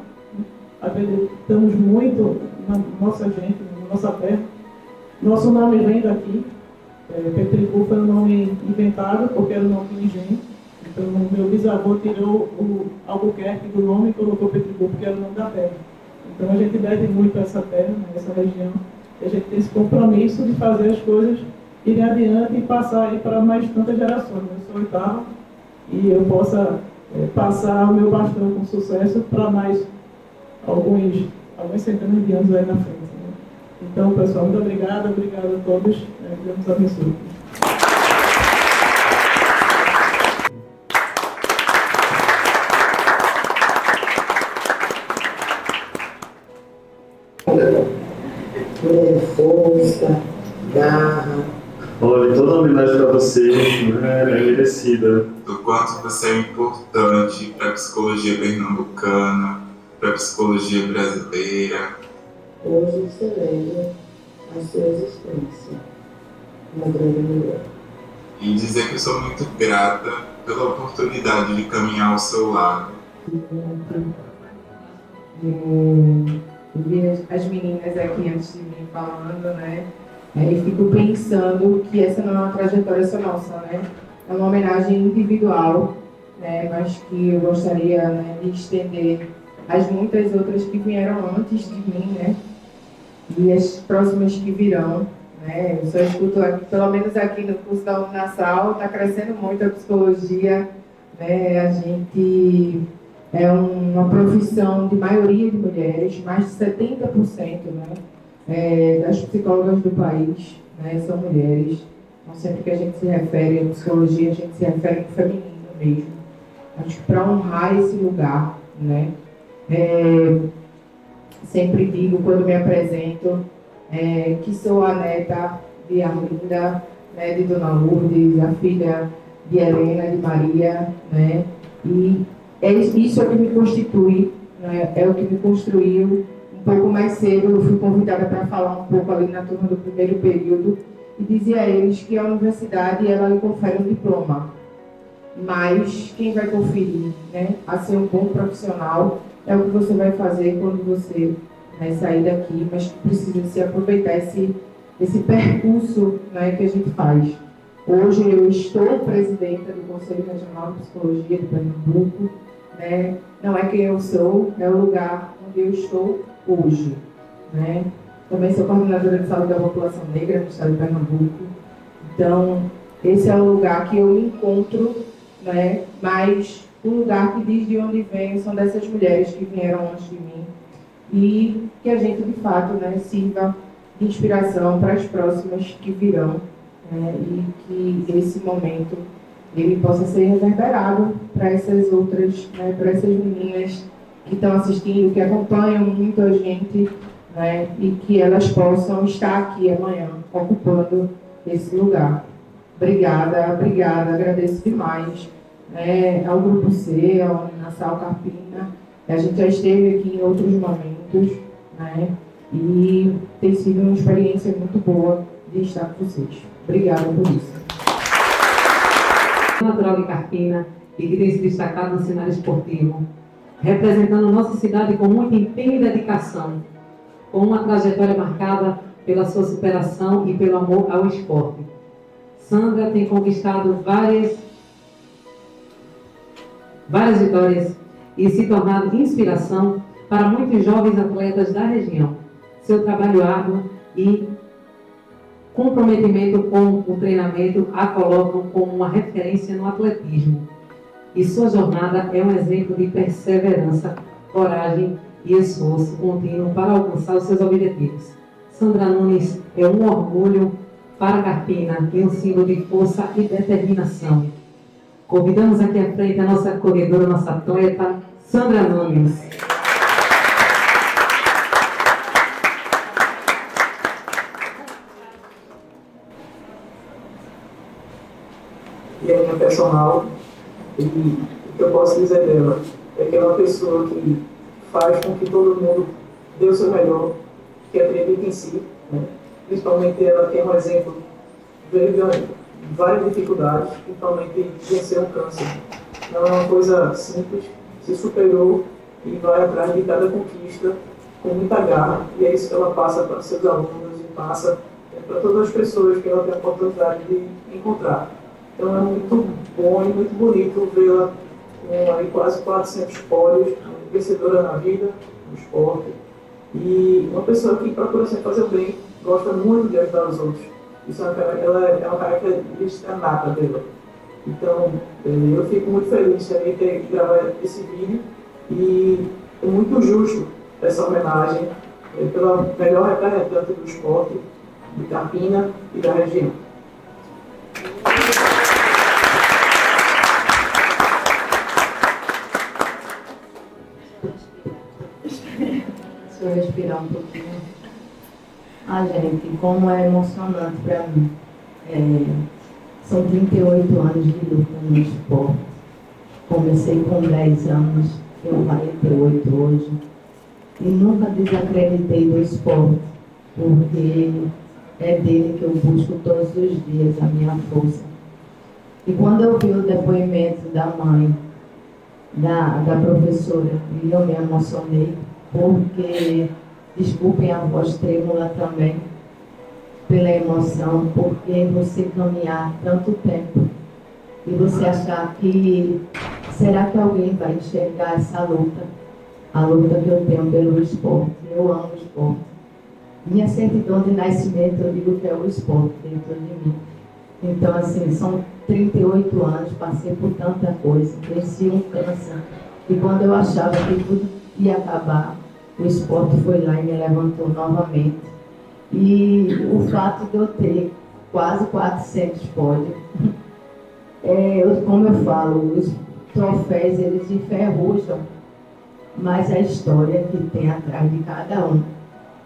acreditamos muito na nossa gente, na nossa terra. Nosso nome vem daqui. Petricu foi um nome inventado porque era o nome do engenho. Então, meu bisavô tirou o Albuquerque do nome e colocou Petricu porque era o nome da terra. Então, a gente deve muito a essa terra, a essa região. E a gente tem esse compromisso de fazer as coisas irem adiante e passar aí para mais tantas gerações. Eu sou oitava e eu possa passar o meu bastão com sucesso para mais alguns centenas de anos aí na frente. Então, pessoal, muito obrigado a todos. Deus nos abençoe. Força, garra. Olha, toda a homenagem para você é merecida. Do quanto você é importante para a psicologia pernambucana, para a psicologia brasileira. Hoje celebro a sua existência, uma grande mulher. E dizer que eu sou muito grata pela oportunidade de caminhar ao seu lado. Eu vi as meninas aqui antes de mim falando, né? E fico pensando que essa não é uma trajetória só nossa, né? É uma homenagem individual, né? Mas que eu gostaria, né, de estender às muitas outras que vieram antes de mim, né? E as próximas que virão, né? Eu só escuto aqui, pelo menos aqui no curso da Uninasal, está crescendo muito a psicologia, né? A gente é uma profissão de maioria de mulheres, mais de 70%, né? Das psicólogas do país, né, são mulheres. Então, sempre que a gente se refere à psicologia, a gente se refere ao feminino mesmo. Acho que para honrar esse lugar, né? Sempre digo, quando me apresento, que sou a neta de Arlinda, né, de Dona Lourdes, a filha de Helena, de Maria, né? E isso é o que me constitui, né? É o que me construiu. Um pouco mais cedo eu fui convidada para falar um pouco ali na turma do primeiro período e dizia a eles que a universidade ela lhe confere um diploma, mas quem vai conferir, né, a ser um bom profissional é o que você vai fazer quando você sair daqui, mas precisa se aproveitar esse percurso, né, que a gente faz. Hoje eu estou presidenta do Conselho Regional de Psicologia de Pernambuco, né? Não é quem eu sou, é o lugar onde eu estou hoje, né? Também sou coordenadora de saúde da população negra no estado de Pernambuco. Então, esse é o lugar que eu me encontro, né? Mas o lugar que diz de onde venho são dessas mulheres que vieram antes de mim. E que a gente, de fato, né, sirva de inspiração para as próximas que virão, né? E que esse momento ele possa ser reverberado para essas outras, né, para essas meninas que estão assistindo, que acompanham muito a gente, né, e que elas possam estar aqui amanhã, ocupando esse lugar. Obrigada, obrigada, agradeço demais, né, ao Grupo C, ao Nassau Carpina. A gente já esteve aqui em outros momentos, né, e tem sido uma experiência muito boa de estar com vocês. Obrigada por isso. Natural de Carpina e que tem se destacado no cenário esportivo, representando nossa cidade com muito empenho e dedicação, com uma trajetória marcada pela sua superação e pelo amor ao esporte. Sandra tem conquistado várias vitórias e se tornado inspiração para muitos jovens atletas da região. Seu trabalho árduo e comprometimento com o treinamento a colocam como uma referência no atletismo. E sua jornada é um exemplo de perseverança, coragem e esforço contínuo para alcançar os seus objetivos. Sandra Nunes é um orgulho para Carpina e um símbolo de força e determinação. Convidamos aqui à frente a nossa corredora, nossa atleta, Sandra Nunes. E a minha personal, e o que eu posso dizer dela é que é uma pessoa que faz com que todo mundo dê o seu melhor, que acredita em si, né? Principalmente ela que é um exemplo, veio de várias dificuldades, principalmente vencer um câncer. Não é uma coisa simples, se superou e vai atrás de cada conquista com muita garra, e é isso que ela passa para seus alunos e passa para todas as pessoas que ela tem a oportunidade de encontrar. Então é muito bom e muito bonito vê-la com aí quase 400 pódios, vencedora na vida, no esporte, e uma pessoa que procura sempre fazer o bem, gosta muito de ajudar os outros. Isso ela é uma característica nata dela. Então eu fico muito feliz de ter gravado esse vídeo e é muito justo essa homenagem pela melhor representante do esporte de Carpina e da região. Deixa eu respirar um pouquinho. Gente, como é emocionante para mim. São 38 anos de luta no esporte. Comecei com 10 anos, tenho 48 hoje. E nunca desacreditei do esporte, porque é dele que eu busco todos os dias a minha força. E quando eu vi o depoimento da mãe, da professora, eu me emocionei, porque, desculpem a voz trêmula também, pela emoção, porque você caminhar tanto tempo e você achar que, será que alguém vai enxergar essa luta? A luta que eu tenho pelo esporte. Eu amo o esporte. Minha certidão de nascimento, eu digo que é o esporte dentro de mim. Então, assim, são 38 anos, passei por tanta coisa, venci um câncer. E quando eu achava que tudo ia acabar, o esporte foi lá e me levantou novamente. E o fato de eu ter quase 400 pódios, como eu falo, os troféus, eles enferrujam, mas a história que tem atrás de cada um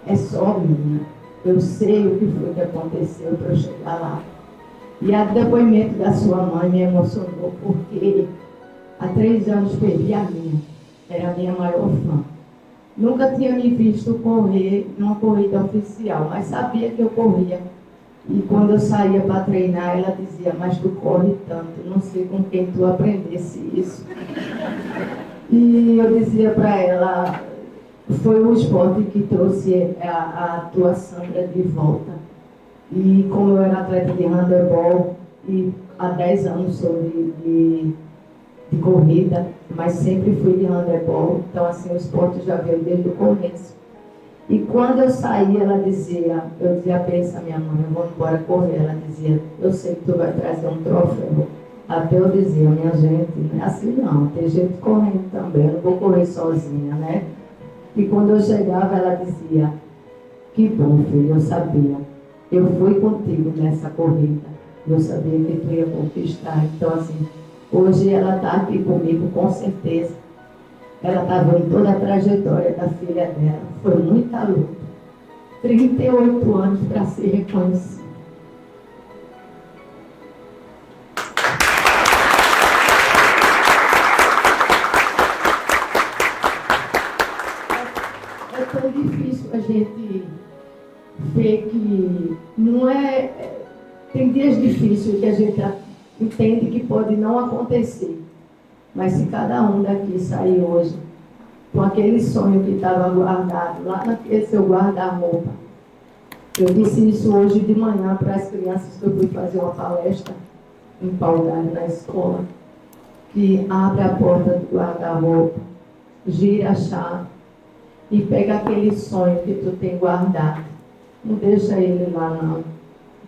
é só minha. Eu sei o que foi que aconteceu para eu chegar lá. E o depoimento da sua mãe me emocionou, porque há 3 anos perdi a minha. Era a minha maior fã. Nunca tinha me visto correr numa corrida oficial, mas sabia que eu corria. E quando eu saía para treinar, ela dizia, mas tu corre tanto, não sei com quem tu aprendesse isso. E eu dizia para ela, foi o esporte que trouxe a tua Sandra de volta. E como eu era atleta de handebol, e há 10 anos sou de corrida, mas sempre fui de handebol, então assim o esporte já veio desde o começo. E quando eu saí, ela dizia, eu dizia, pensa minha mãe, eu vou embora correr. Ela dizia, eu sei que tu vai trazer um troféu. Até eu dizia, minha gente, não é assim não, tem gente correndo também, eu não vou correr sozinha, né? E quando eu chegava, ela dizia, que bom, filho, eu sabia. Eu fui contigo nessa corrida. Eu sabia que tu ia conquistar. Então, assim, hoje ela está aqui comigo, com certeza. Ela está vendo toda a trajetória da filha dela. Foi muita luta. 38 anos para ser reconhecida. É tão difícil a gente ver que não é... Tem dias difíceis que a gente entende que pode não acontecer. Mas se cada um daqui sair hoje com aquele sonho que estava guardado lá naquele seu guarda-roupa. Eu disse isso hoje de manhã para as crianças que eu fui fazer uma palestra em Paudalho, na escola, que abre a porta do guarda-roupa, gira a chave e pega aquele sonho que tu tem guardado. Não deixa ele lá não.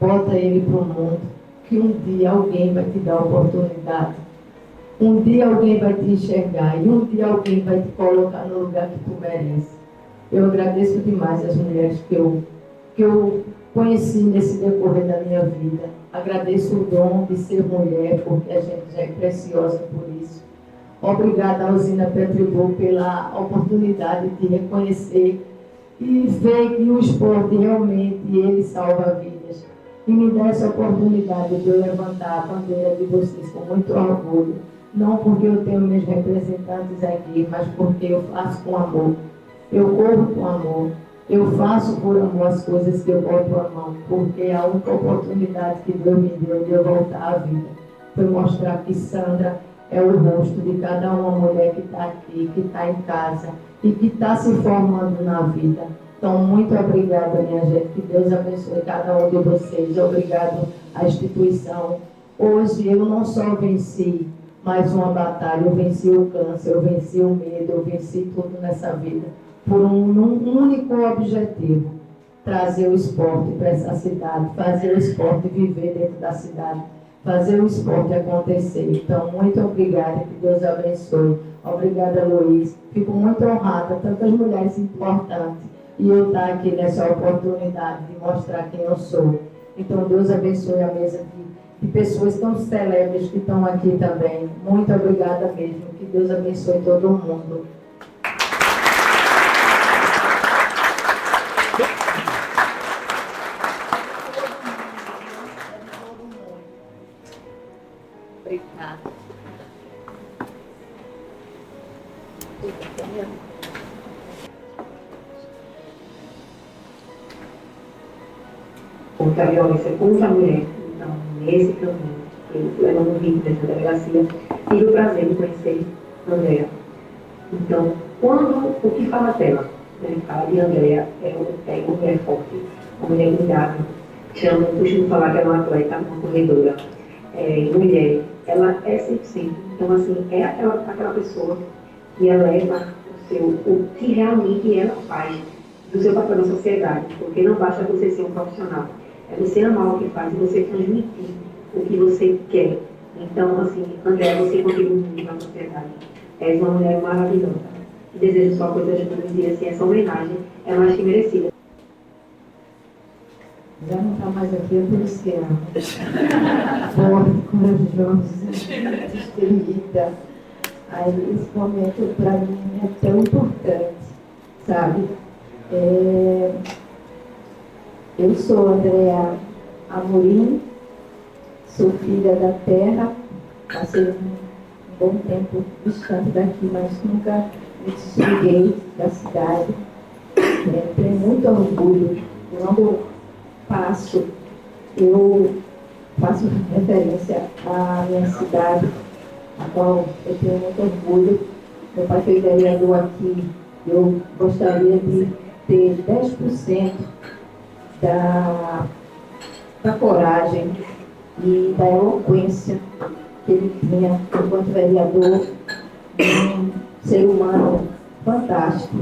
Bota ele para o mundo, que um dia alguém vai te dar a oportunidade. Um dia alguém vai te enxergar e um dia alguém vai te colocar no lugar que tu merece. Eu agradeço demais as mulheres que eu conheci nesse decorrer da minha vida. Agradeço o dom de ser mulher, porque a gente já é preciosa por isso. Obrigada a Usina Petribul pela oportunidade de reconhecer e ver que o esporte realmente ele salva vidas. E me dá essa oportunidade de eu levantar a bandeira de vocês com muito orgulho. Não porque eu tenho meus representantes aqui, mas porque eu faço com amor. Eu corro com amor. Eu faço por amor as coisas que eu boto a mão, porque a única oportunidade que Deus me deu de eu voltar à vida foi mostrar que Sandra é o rosto de cada uma mulher que está aqui, que está em casa e que está se formando na vida. Então, muito obrigada, minha gente. Que Deus abençoe cada um de vocês. Obrigado à instituição. Hoje eu não só venci mais uma batalha, eu venci o câncer, eu venci o medo, eu venci tudo nessa vida. Por um único objetivo, trazer o esporte para essa cidade, fazer o esporte viver dentro da cidade, fazer o esporte acontecer. Então, muito obrigada, que Deus abençoe. Obrigada, Luiz. Fico muito honrada, tantas mulheres importantes, e eu estar aqui nessa oportunidade de mostrar quem eu sou. Então, Deus abençoe a mesa de pessoas tão celebres que estão aqui também. Muito obrigada mesmo. Que Deus abençoe todo mundo. Obrigada. Contra a violência contra a mulher. Então, nesse caminho, eu levando o vídeo dessa delegacia, tive o prazer de conhecer Andréa. Então, o que fala dela? Ele fala de Andréa, é uma mulher forte, uma mulher cuidável. Costumo falar que ela é uma atleta, uma corredora. Mulher, ela é 100%. Então, assim, é aquela pessoa que eleva o que realmente ela faz do seu papel na sociedade, porque não basta você ser um profissional, é você amar o que faz e você transmitir o que você quer. Então, assim, André, você contribui muito na sociedade. És uma mulher maravilhosa. E desejo só coisas boas e assim, essa homenagem é mais que merecida. Já não está mais aqui, é policial. Forte, corajosa, destemida. Aí esse momento para mim é tão importante, sabe? Eu sou Andréa Amorim, sou filha da terra, passei um bom tempo distante daqui, mas nunca me desliguei da cidade. Tenho muito orgulho. Quando eu passo, eu faço referência à minha cidade, a qual eu tenho muito orgulho. Meu pai foi vereador aqui. Eu gostaria de ter 10% da coragem e da eloquência que ele tinha enquanto vereador, um ser humano fantástico,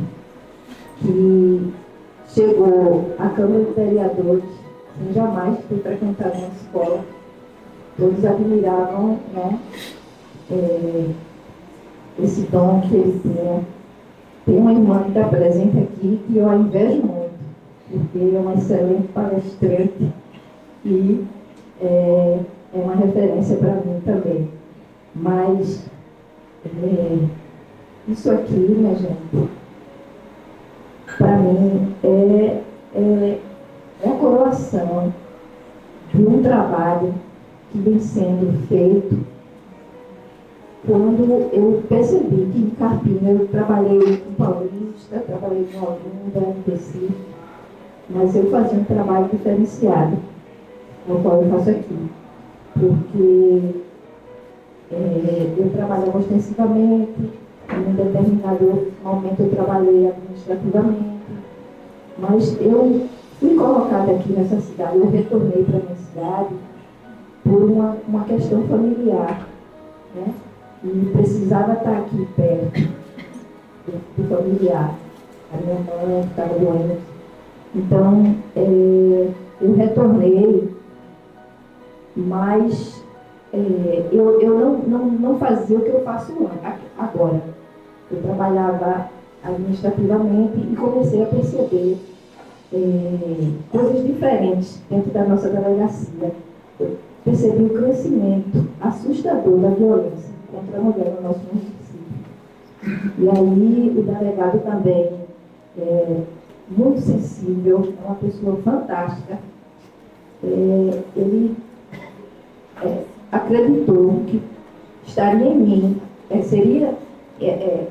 que chegou à Câmara de Vereadores, sem jamais ter frequentado uma escola. Todos admiravam, né, esse dom que ele tinha. Tem uma irmã que está presente aqui que eu a invejo muito, porque é uma excelente palestrante e é uma referência para mim também. Mas isso aqui, minha gente, para mim é a coroação de um trabalho que vem sendo feito. Quando eu percebi que em Carpina eu trabalhei com paulista, trabalhei com aluno da MPC, mas eu fazia um trabalho diferenciado, o qual eu faço aqui. Porque eu trabalhava ostensivamente, em um determinado momento eu trabalhei administrativamente, mas eu fui colocada aqui nessa cidade, eu retornei para a minha cidade por uma questão familiar, né? E precisava estar aqui perto do familiar. A minha mãe estava doente. Então, eu retornei, mas eu não fazia o que eu faço agora. Eu trabalhava administrativamente e comecei a perceber coisas diferentes dentro da nossa delegacia. Eu percebi o crescimento assustador da violência contra a mulher no nosso município. E aí o delegado também muito sensível, é uma pessoa fantástica. Ele acreditou que estaria em mim, seria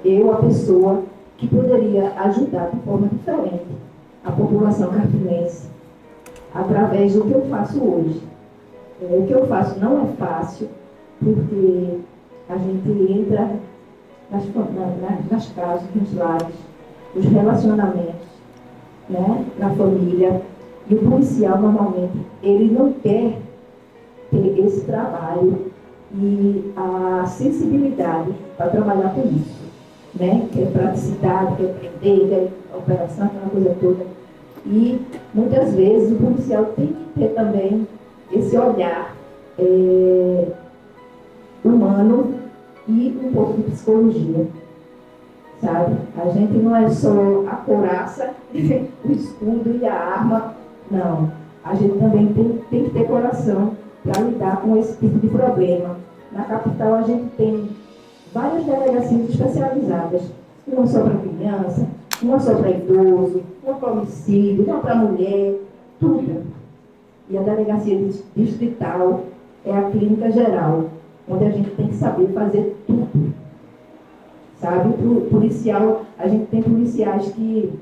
eu a pessoa que poderia ajudar de forma diferente a população carpinense através do que eu faço hoje. O que eu faço não é fácil, porque a gente entra nas casas, nos lares, nos relacionamentos, né, na família, e o policial normalmente ele não quer ter esse trabalho e a sensibilidade para trabalhar com isso, né? Quer praticidade, quer prender, quer operação, aquela coisa toda. E muitas vezes o policial tem que ter também esse olhar humano e um pouco de psicologia, sabe? A gente não é só a couraça, o escudo e a arma, não. A gente também tem que ter coração para lidar com esse tipo de problema. Na capital a gente tem várias delegacias especializadas, uma só para criança, uma só para idoso, uma para homicídio, uma para mulher, tudo. E a delegacia distrital é a clínica geral, onde a gente tem que saber fazer tudo. Sabe? Para o policial, a gente tem policiais que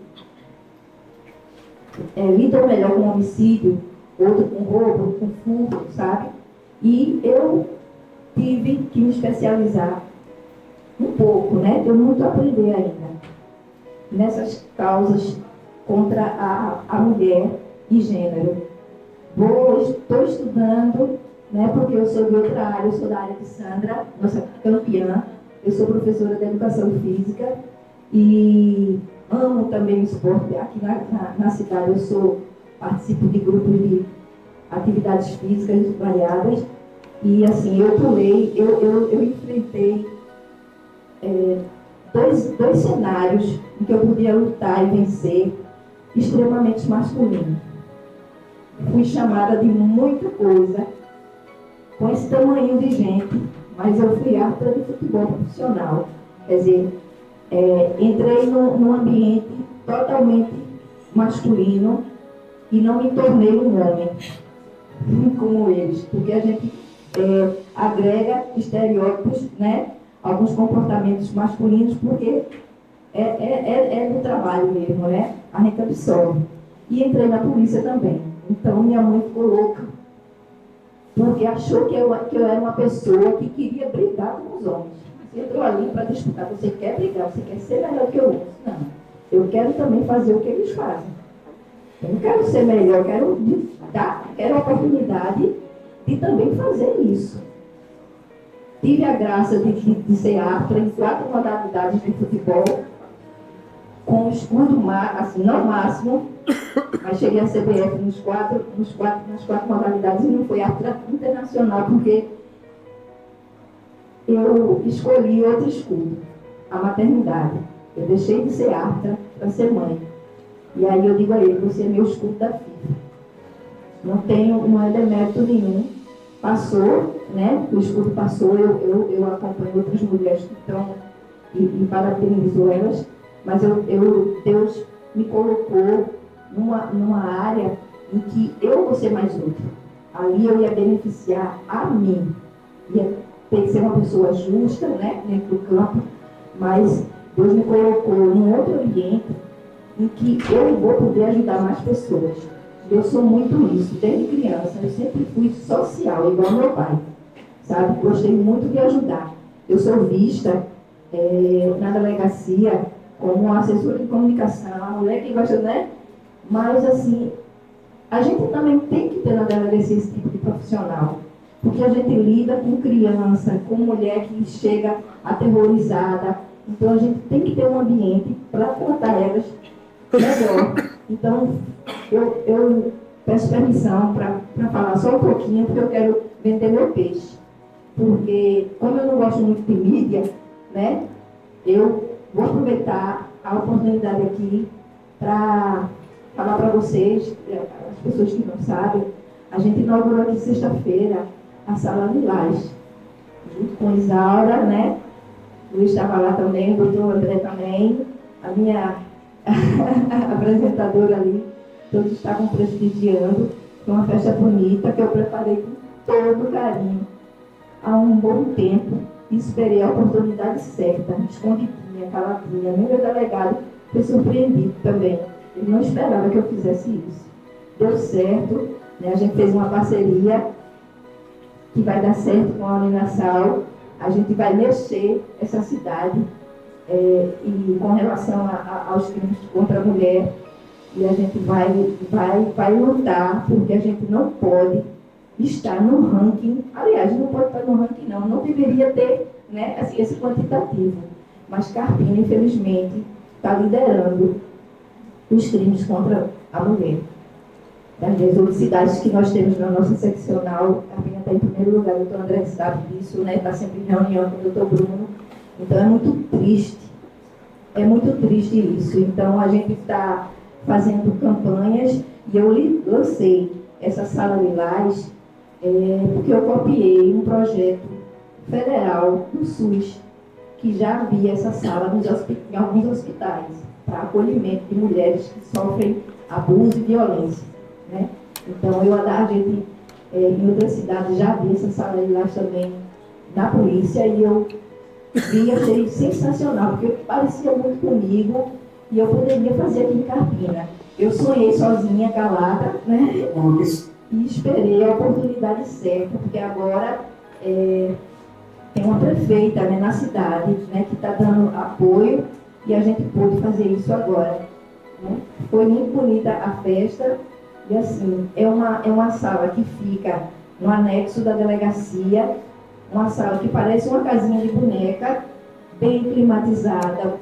lidam melhor com homicídio, outro com roubo, com furto, sabe? E eu tive que me especializar um pouco, né? Tenho muito a aprender ainda nessas causas contra a mulher e gênero. Estou estudando, né? Porque eu sou de outra área, eu sou da área de Sandra, nossa campeã. Eu sou professora de educação física e amo também o esporte. Aqui na cidade eu participo de grupos de atividades físicas variadas. E assim, eu enfrentei dois cenários em que eu podia lutar e vencer extremamente masculino. Fui chamada de muita coisa, com esse tamanho de gente, mas eu fui árbitra de futebol profissional. Quer dizer, entrei num ambiente totalmente masculino e não me tornei um homem como eles, porque a gente agrega estereótipos, né? Alguns comportamentos masculinos, porque é do trabalho mesmo, né? A gente absorve. E entrei na polícia também. Então minha mãe ficou louca, porque achou que eu era uma pessoa que queria brigar com os homens. Você entrou ali para disputar, você quer brigar, você quer ser melhor que o outro. Não, eu quero também fazer o que eles fazem. Eu não quero ser melhor, eu quero a oportunidade de também fazer isso. Tive a graça de ser árbitra em 4 modalidades de futebol com escudo, assim, não máximo, mas cheguei a CBF nas quatro modalidades e não foi árbitra internacional, porque eu escolhi outro escudo, a maternidade. Eu deixei de ser árbitra para ser mãe. E aí eu digo a ele, você é meu escudo da FIFA. Não é demérito nenhum. Passou, né? O escudo passou, eu acompanho outras mulheres que estão e parabenizo elas, mas Deus me colocou numa área em que eu vou ser mais útil. Ali eu ia beneficiar a mim. Ia ter que ser uma pessoa justa, né? Dentro do campo, mas Deus me colocou num outro ambiente em que eu vou poder ajudar mais pessoas. Eu sou muito isso, desde criança. Eu sempre fui social, igual meu pai, sabe? Gostei muito de ajudar. Eu sou vista na delegacia como assessora de comunicação, a mulher que gosta, né? Mas, assim, a gente também tem que ter na delegacia esse tipo de profissional. Porque a gente lida com criança, com mulher que chega aterrorizada. Então, a gente tem que ter um ambiente para tratar elas melhor. Então, eu peço permissão para falar só um pouquinho, porque eu quero vender meu peixe. Porque, como eu não gosto muito de mídia, né, eu vou aproveitar a oportunidade aqui para falar para vocês, as pessoas que não sabem, a gente inaugurou aqui sexta-feira a Sala Lilás, junto com Isaura, né? O Luiz estava lá também, o doutor André também, a minha apresentadora ali, todos estavam prestigiando. Foi uma festa bonita que eu preparei com todo carinho. Há um bom tempo, esperei a oportunidade certa, escondidinha, caladinha. Meu delegado foi surpreendido também. Ele não esperava que eu fizesse isso. Deu certo, né? A gente fez uma parceria que vai dar certo com a Uninasal. A gente vai mexer essa cidade e com relação aos crimes contra a mulher, e a gente vai lutar, porque a gente não pode estar no ranking. Aliás, não pode estar no ranking, não deveria ter, né, assim, esse quantitativo. Mas Carpina, infelizmente, está liderando os crimes contra a mulher. Das 18 cidades que nós temos na nossa seccional, Carpina está em primeiro lugar. O doutor André sabe disso, né? Está sempre em reunião com o doutor Bruno. Então é muito triste isso. Então a gente está fazendo campanhas e eu lancei essa Sala Lilás porque eu copiei um projeto federal do SUS, que já havia essa sala em alguns hospitais para acolhimento de mulheres que sofrem abuso e violência, né? Então, a gente, em outras cidades, já havia essa Sala Lilás também na polícia, e eu vi, achei sensacional, porque parecia muito comigo e eu poderia fazer aqui em Carpina. Eu sonhei sozinha, calada, né? E esperei a oportunidade certa, porque agora tem uma prefeita, né, na cidade, né, que está dando apoio, e a gente pôde fazer isso agora, né? Foi muito bonita a festa, e assim, é uma sala que fica no anexo da delegacia, uma sala que parece uma casinha de boneca, bem climatizada,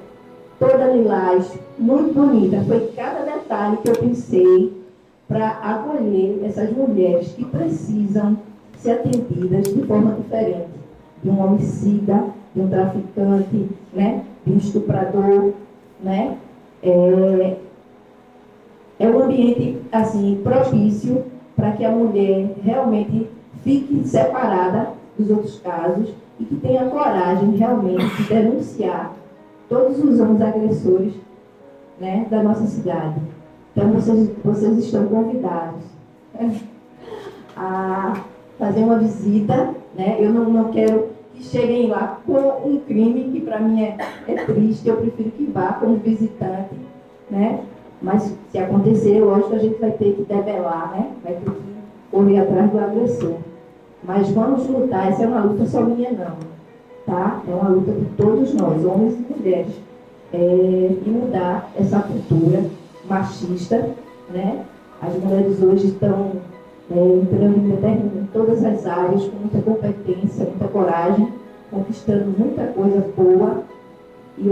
toda lilás, muito bonita. Foi cada detalhe que eu pensei para acolher essas mulheres que precisam ser atendidas de forma diferente. De um homicida, de um traficante, né? De um estuprador, né? É um ambiente assim, propício para que a mulher realmente fique separada dos outros casos e que tenha coragem realmente de denunciar todos os homens agressores, né, da nossa cidade. Então, vocês estão convidados a fazer uma visita, né? Eu não quero que cheguem lá com um crime que para mim é triste, eu prefiro que vá como visitante, né? Mas se acontecer, lógico, a gente vai ter que debelar, né? Vai ter que correr atrás do agressor. Mas vamos lutar, essa é uma luta só minha não, tá? É uma luta de todos nós, homens e mulheres, e mudar essa cultura machista, né? As mulheres hoje estão entrando em todas as áreas, com muita competência, muita coragem, conquistando muita coisa boa, E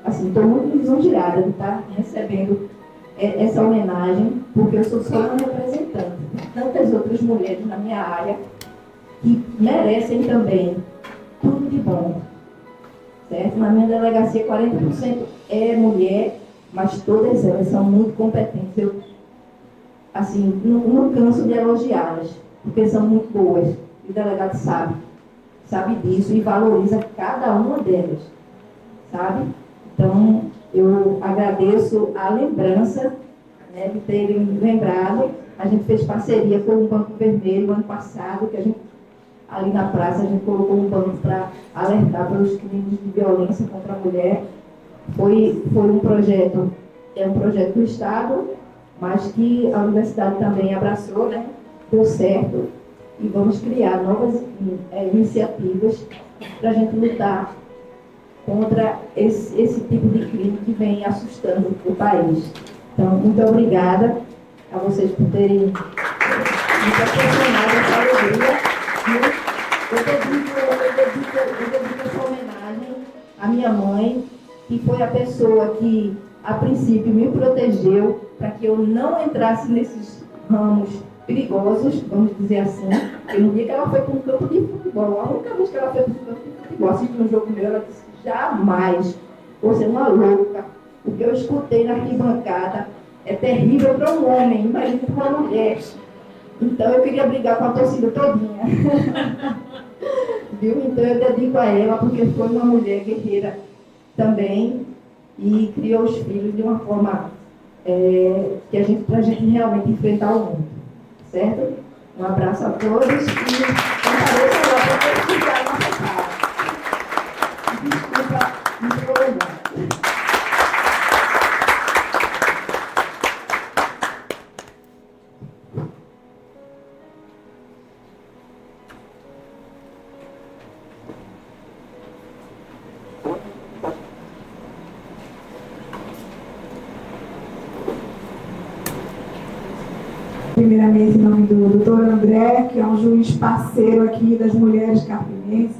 assim, estou muito lisonjeada de estar recebendo essa homenagem, porque eu sou só uma representante de tantas outras mulheres na minha área que merecem também tudo de bom. Certo? Na minha delegacia, 40% é mulher, mas todas elas são muito competentes. Eu, assim, não canso de elogiá-las, porque são muito boas. E o delegado sabe disso e valoriza cada uma delas, sabe? Então, eu agradeço a lembrança, né, de terem lembrado. A gente fez parceria com o Banco Vermelho ano passado, que a gente, ali na praça, a gente colocou um banco para alertar pelos crimes de violência contra a mulher. Foi um projeto, é um projeto do Estado, mas que a universidade também abraçou, né? Deu certo. E vamos criar novas iniciativas para a gente lutar contra esse tipo de crime que vem assustando o país. Então, muito obrigada a vocês por terem me proporcionado essa alegria. Eu dedico essa homenagem à minha mãe, que foi a pessoa que, a princípio, me protegeu para que eu não entrasse nesses ramos perigosos, vamos dizer assim. E no dia que ela foi para um campo de futebol, a única vez que ela foi para um campo de futebol, assistindo um jogo meu, ela disse: jamais, você é uma louca. O que eu escutei na arquibancada é terrível para um homem, imagina para uma mulher. Então eu queria brigar com a torcida todinha. Viu? Então eu dedico a ela, porque foi uma mulher guerreira também e criou os filhos de uma forma para a gente realmente enfrentar o mundo. Certo? Um abraço a todos e compareçam agora para prestigiar a nossa casa. Desculpa, me prolongar. Primeiramente, em nome do Dr. André, que é um juiz parceiro aqui das mulheres carpinenses,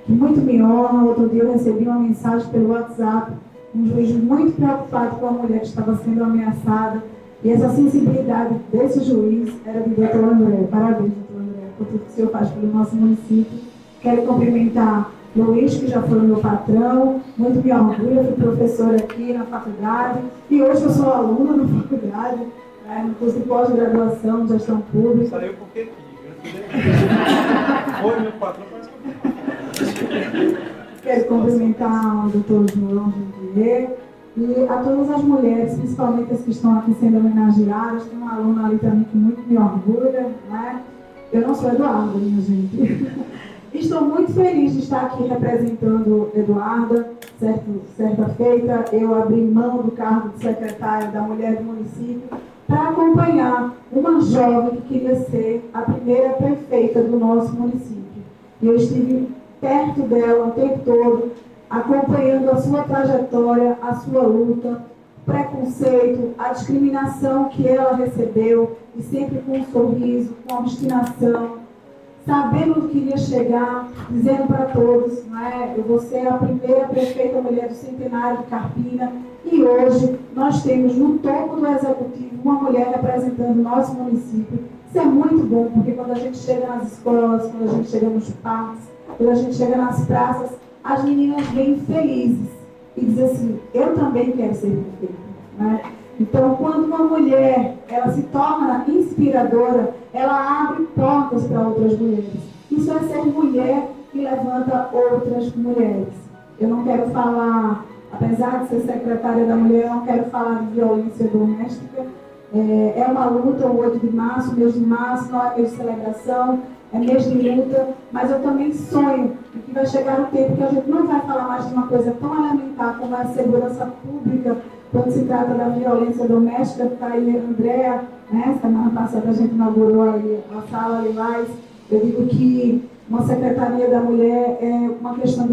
que muito me honra. Outro dia eu recebi uma mensagem pelo WhatsApp, um juiz muito preocupado com a mulher que estava sendo ameaçada, e essa sensibilidade desse juiz era de Dr. André. Parabéns, Dr. André, por tudo que o senhor faz pelo nosso município. Quero cumprimentar Luiz, que já foi meu patrão, muito me orgulho, eu fui professora aqui na faculdade, e hoje eu sou aluna na faculdade, no curso de pós-graduação em gestão pública. Saiu porque aqui, foi meu patrão, parece que Quero cumprimentar o doutor João Jundier e a todas as mulheres, principalmente as que estão aqui sendo homenageadas. Tem uma aluna ali também que muito me orgulha, né? Eu não sou Eduarda, minha gente. Estou muito feliz de estar aqui representando Eduarda. Certa feita, eu abri mão do cargo de secretária da Mulher do município para acompanhar uma jovem que queria ser a primeira prefeita do nosso município. E eu estive perto dela o tempo todo, acompanhando a sua trajetória, a sua luta, o preconceito, a discriminação que ela recebeu, e sempre com um sorriso, com obstinação, sabendo onde queria chegar, dizendo para todos, eu vou ser a primeira prefeita mulher do Centenário de Carpina. E hoje nós temos no topo do executivo uma mulher representando o nosso município. Isso é muito bom, porque quando a gente chega nas escolas, quando a gente chega nos parques, quando a gente chega nas praças, as meninas vêm felizes e dizem assim: eu também quero ser prefeita. Então, quando uma mulher ela se torna inspiradora, ela abre portas para outras mulheres. Isso é ser mulher que levanta outras mulheres. Eu não quero falar, apesar de ser secretária da mulher, eu não quero falar de violência doméstica. É uma luta, o 8 de março, mês de março, não é mês de celebração, é mês de luta, mas eu também sonho que vai chegar o tempo que a gente não vai falar mais de uma coisa tão elementar como é a segurança pública, quando se trata da violência doméstica. Está aí a Andréa, semana passada a gente inaugurou aí a sala Lilás. Eu digo que uma secretaria da mulher é uma questão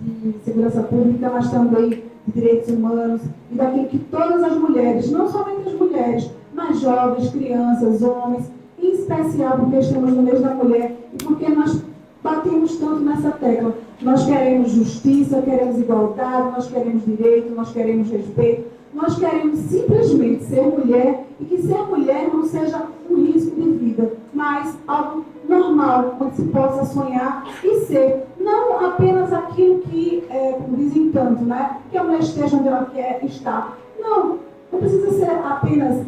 de segurança pública, mas também de direitos humanos, e daquilo que todas as mulheres, não somente as mulheres, mas jovens, crianças, homens, em especial porque estamos no mês da mulher e porque nós batemos tanto nessa tecla. Nós queremos justiça, queremos igualdade, nós queremos direito, nós queremos respeito. Nós queremos simplesmente ser mulher e que ser mulher não seja um risco de vida, mas algo normal, onde se possa sonhar e ser. Não apenas aquilo que, como dizem tanto, né? Que a mulher esteja onde ela quer estar. Não precisa ser apenas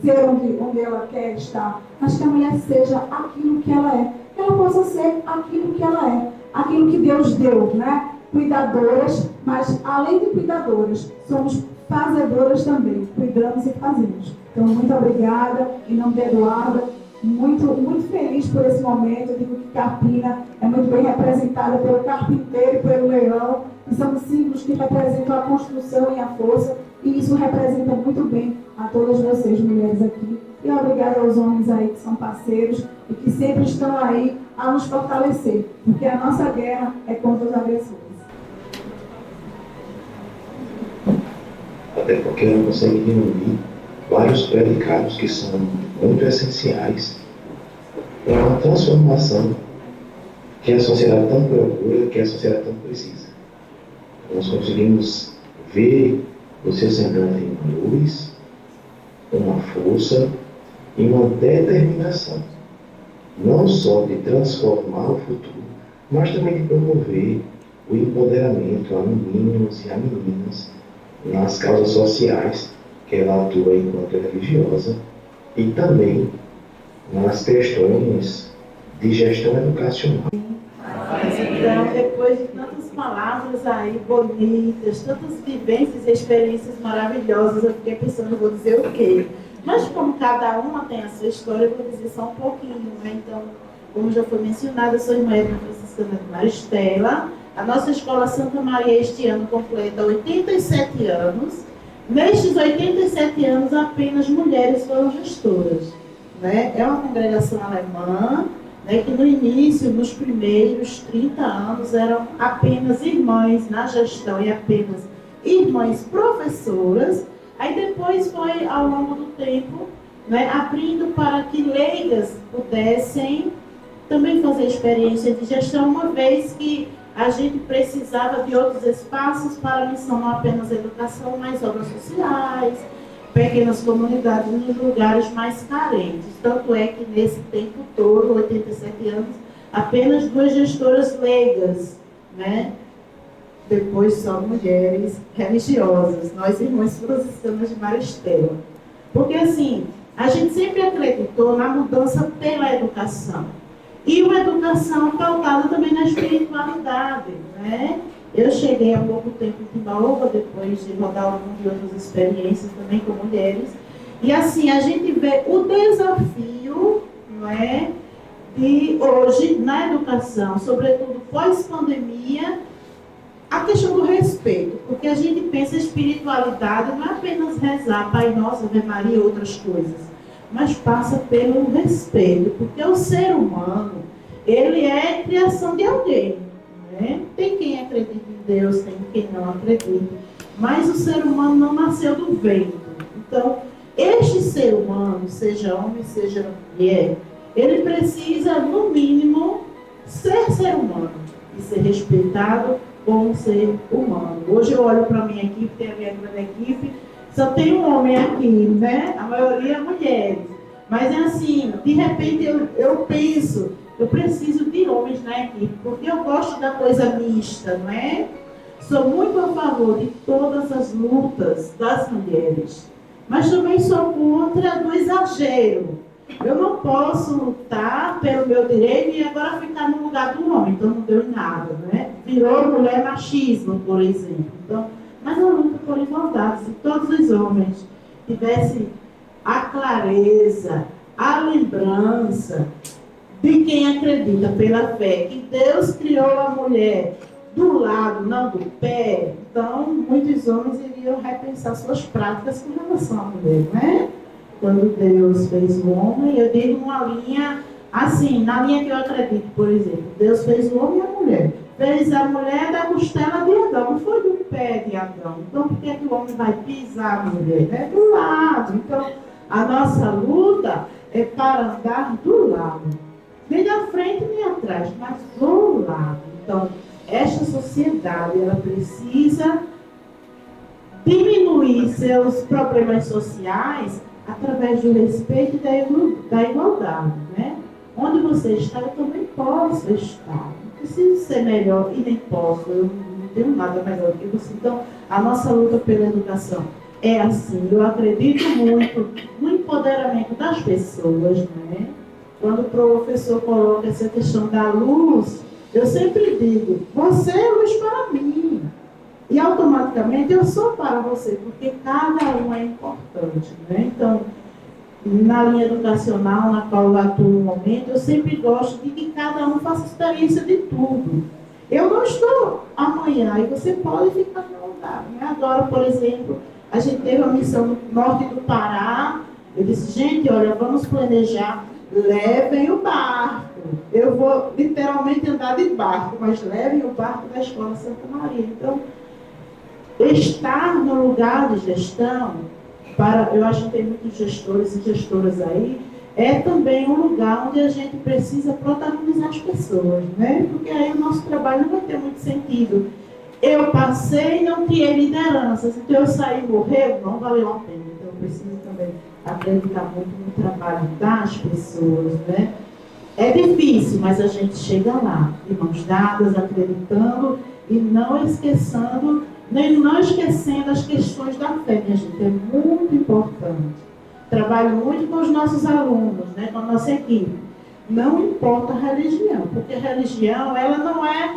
ser onde ela quer estar, mas que a mulher seja aquilo que ela é. Que ela possa ser aquilo que ela é, aquilo que Deus deu, né? Cuidadoras, mas além de cuidadoras, somos fazedoras também, cuidamos e fazemos. Então, muito obrigada, em nome de Eduarda, muito feliz por esse momento. Eu digo que Carpina é muito bem representada pelo carpinteiro e pelo leão, que são símbolos que representam a construção e a força, e isso representa muito bem a todas vocês, mulheres aqui. E obrigada aos homens aí que são parceiros e que sempre estão aí a nos fortalecer, porque a nossa guerra é contra os agressores. Até porque ela consegue reunir vários predicados que são muito essenciais para uma transformação que a sociedade tanto procura, que a sociedade tanto precisa. Nós conseguimos ver o seu semblante em uma luz, uma força e uma determinação, não só de transformar o futuro, mas também de promover o empoderamento a meninos e a meninas nas causas sociais que ela atua enquanto religiosa e também nas questões de gestão educacional. Então, depois de tantas palavras aí bonitas, tantas vivências e experiências maravilhosas, eu fiquei pensando, vou dizer o quê? Mas como cada uma tem a sua história, eu vou dizer só um pouquinho, né? Então, como já foi mencionado, eu sou irmã franciscana de Maristela. A nossa Escola Santa Maria este ano completa 87 anos. Nestes 87 anos, apenas mulheres foram gestoras, né? É uma congregação alemã, né, que no início, nos primeiros 30 anos, eram apenas irmãs na gestão e apenas irmãs professoras. Aí depois foi, ao longo do tempo, né, abrindo para que leigas pudessem também fazer experiência de gestão, uma vez que a gente precisava de outros espaços para a missão, não apenas educação, mas obras sociais, pequenas comunidades nos lugares mais carentes. Tanto é que nesse tempo todo, 87 anos, apenas 2 gestoras leigas, né? Depois só mulheres religiosas, nós irmãs franciscanas de Maristela. Porque assim, a gente sempre acreditou na mudança pela educação. E uma educação pautada também na espiritualidade, né? Eu cheguei há pouco tempo em Timbaúba, depois de rodar algumas de outras experiências também com mulheres. E assim, a gente vê o desafio, não é, de hoje, na educação, sobretudo pós-pandemia, a questão do respeito. Porque a gente pensa espiritualidade não é apenas rezar, Pai Nosso, Ave Maria e outras coisas, mas passa pelo respeito, porque o ser humano, ele é criação de alguém, né? Tem quem acredita em Deus, tem quem não acredita, mas o ser humano não nasceu do vento. Então, este ser humano, seja homem, seja mulher, ele precisa, no mínimo, ser humano e ser respeitado como ser humano. Hoje eu olho para a minha equipe, tem a minha grande equipe, só tem um homem aqui, né? A maioria é mulheres. Mas é assim, de repente eu penso, eu preciso de homens na equipe, porque eu gosto da coisa mista, não é? Sou muito a favor de todas as lutas das mulheres, mas também sou contra do exagero. Eu não posso lutar pelo meu direito e agora ficar no lugar do homem, então não deu em nada, né? Virou mulher machismo, por exemplo. Então, mas eu luto por igualdade. Se todos os homens tivessem a clareza, a lembrança de quem acredita pela fé que Deus criou a mulher do lado, não do pé, então muitos homens iriam repensar suas práticas com relação à mulher, né? Quando Deus fez o homem, eu digo uma linha, assim, na linha que eu acredito, por exemplo, Deus fez o homem e a mulher. Fez a mulher da costela de Adão, não foi do pé de Adão. Então, por que o homem vai pisar a mulher? É do lado. Então, a nossa luta é para andar do lado. Nem à frente, nem atrás, mas do lado. Então, esta sociedade ela precisa diminuir seus problemas sociais através do respeito e da igualdade, né? Onde você está, eu também posso estar. Não preciso ser melhor e nem posso, eu não tenho nada melhor que você. Então, a nossa luta pela educação é assim. Eu acredito muito no empoderamento das pessoas, né? Quando o professor coloca essa questão da luz, eu sempre digo, você é luz para mim. E automaticamente eu sou para você, porque cada um é importante, né? Então, na linha educacional na qual eu atuo no momento, eu sempre gosto de que cada um faça experiência de tudo. Eu não estou amanhã, e você pode ficar no lugar, né? Agora, por exemplo, a gente teve uma missão no norte do Pará. Eu disse, gente, olha, vamos planejar, levem o barco. Eu vou literalmente andar de barco, mas levem o barco da Escola Santa Maria. Então, estar no lugar de gestão, eu acho que tem muitos gestores e gestoras aí, é também um lugar onde a gente precisa protagonizar as pessoas, né? Porque aí o nosso trabalho não vai ter muito sentido. Eu passei e não tinha lideranças, então eu saí e morreu, não valeu a pena. Então eu preciso também acreditar muito no trabalho das pessoas, né? É difícil, mas a gente chega lá, de mãos dadas, acreditando e não esquecendo as questões da fé, minha gente, é muito importante. Trabalho muito com os nossos alunos, né, com a nossa equipe. Não importa a religião, porque a religião, ela não é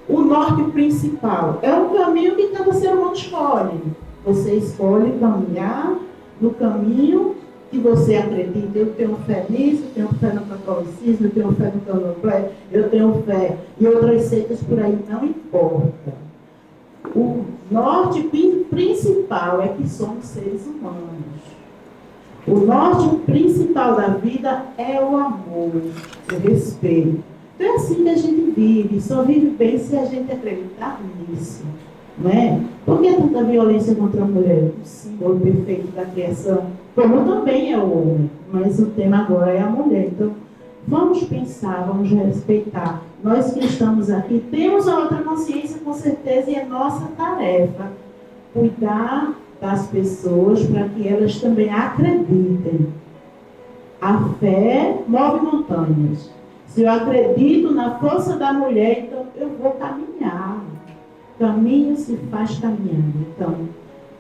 o norte principal. É um caminho que cada ser humano escolhe. Você escolhe caminhar no caminho que você acredita. Eu tenho fé nisso, eu tenho fé no catolicismo, eu tenho fé no candomblé, eu tenho fé em outras seitas por aí, não importa. O norte principal é que somos seres humanos. O norte principal da vida é o amor, o respeito. Então é assim que a gente vive, só vive bem se a gente acreditar nisso. Não é? Por que tanta violência contra a mulher? O símbolo perfeito da criação, como também é o homem, mas o tema agora é a mulher. Então, vamos pensar, vamos respeitar. Nós que estamos aqui temos a outra consciência, com certeza, e é nossa tarefa cuidar das pessoas para que elas também acreditem. A fé move montanhas. Se eu acredito na força da mulher, então eu vou caminhar. Caminho se faz caminhando. Então,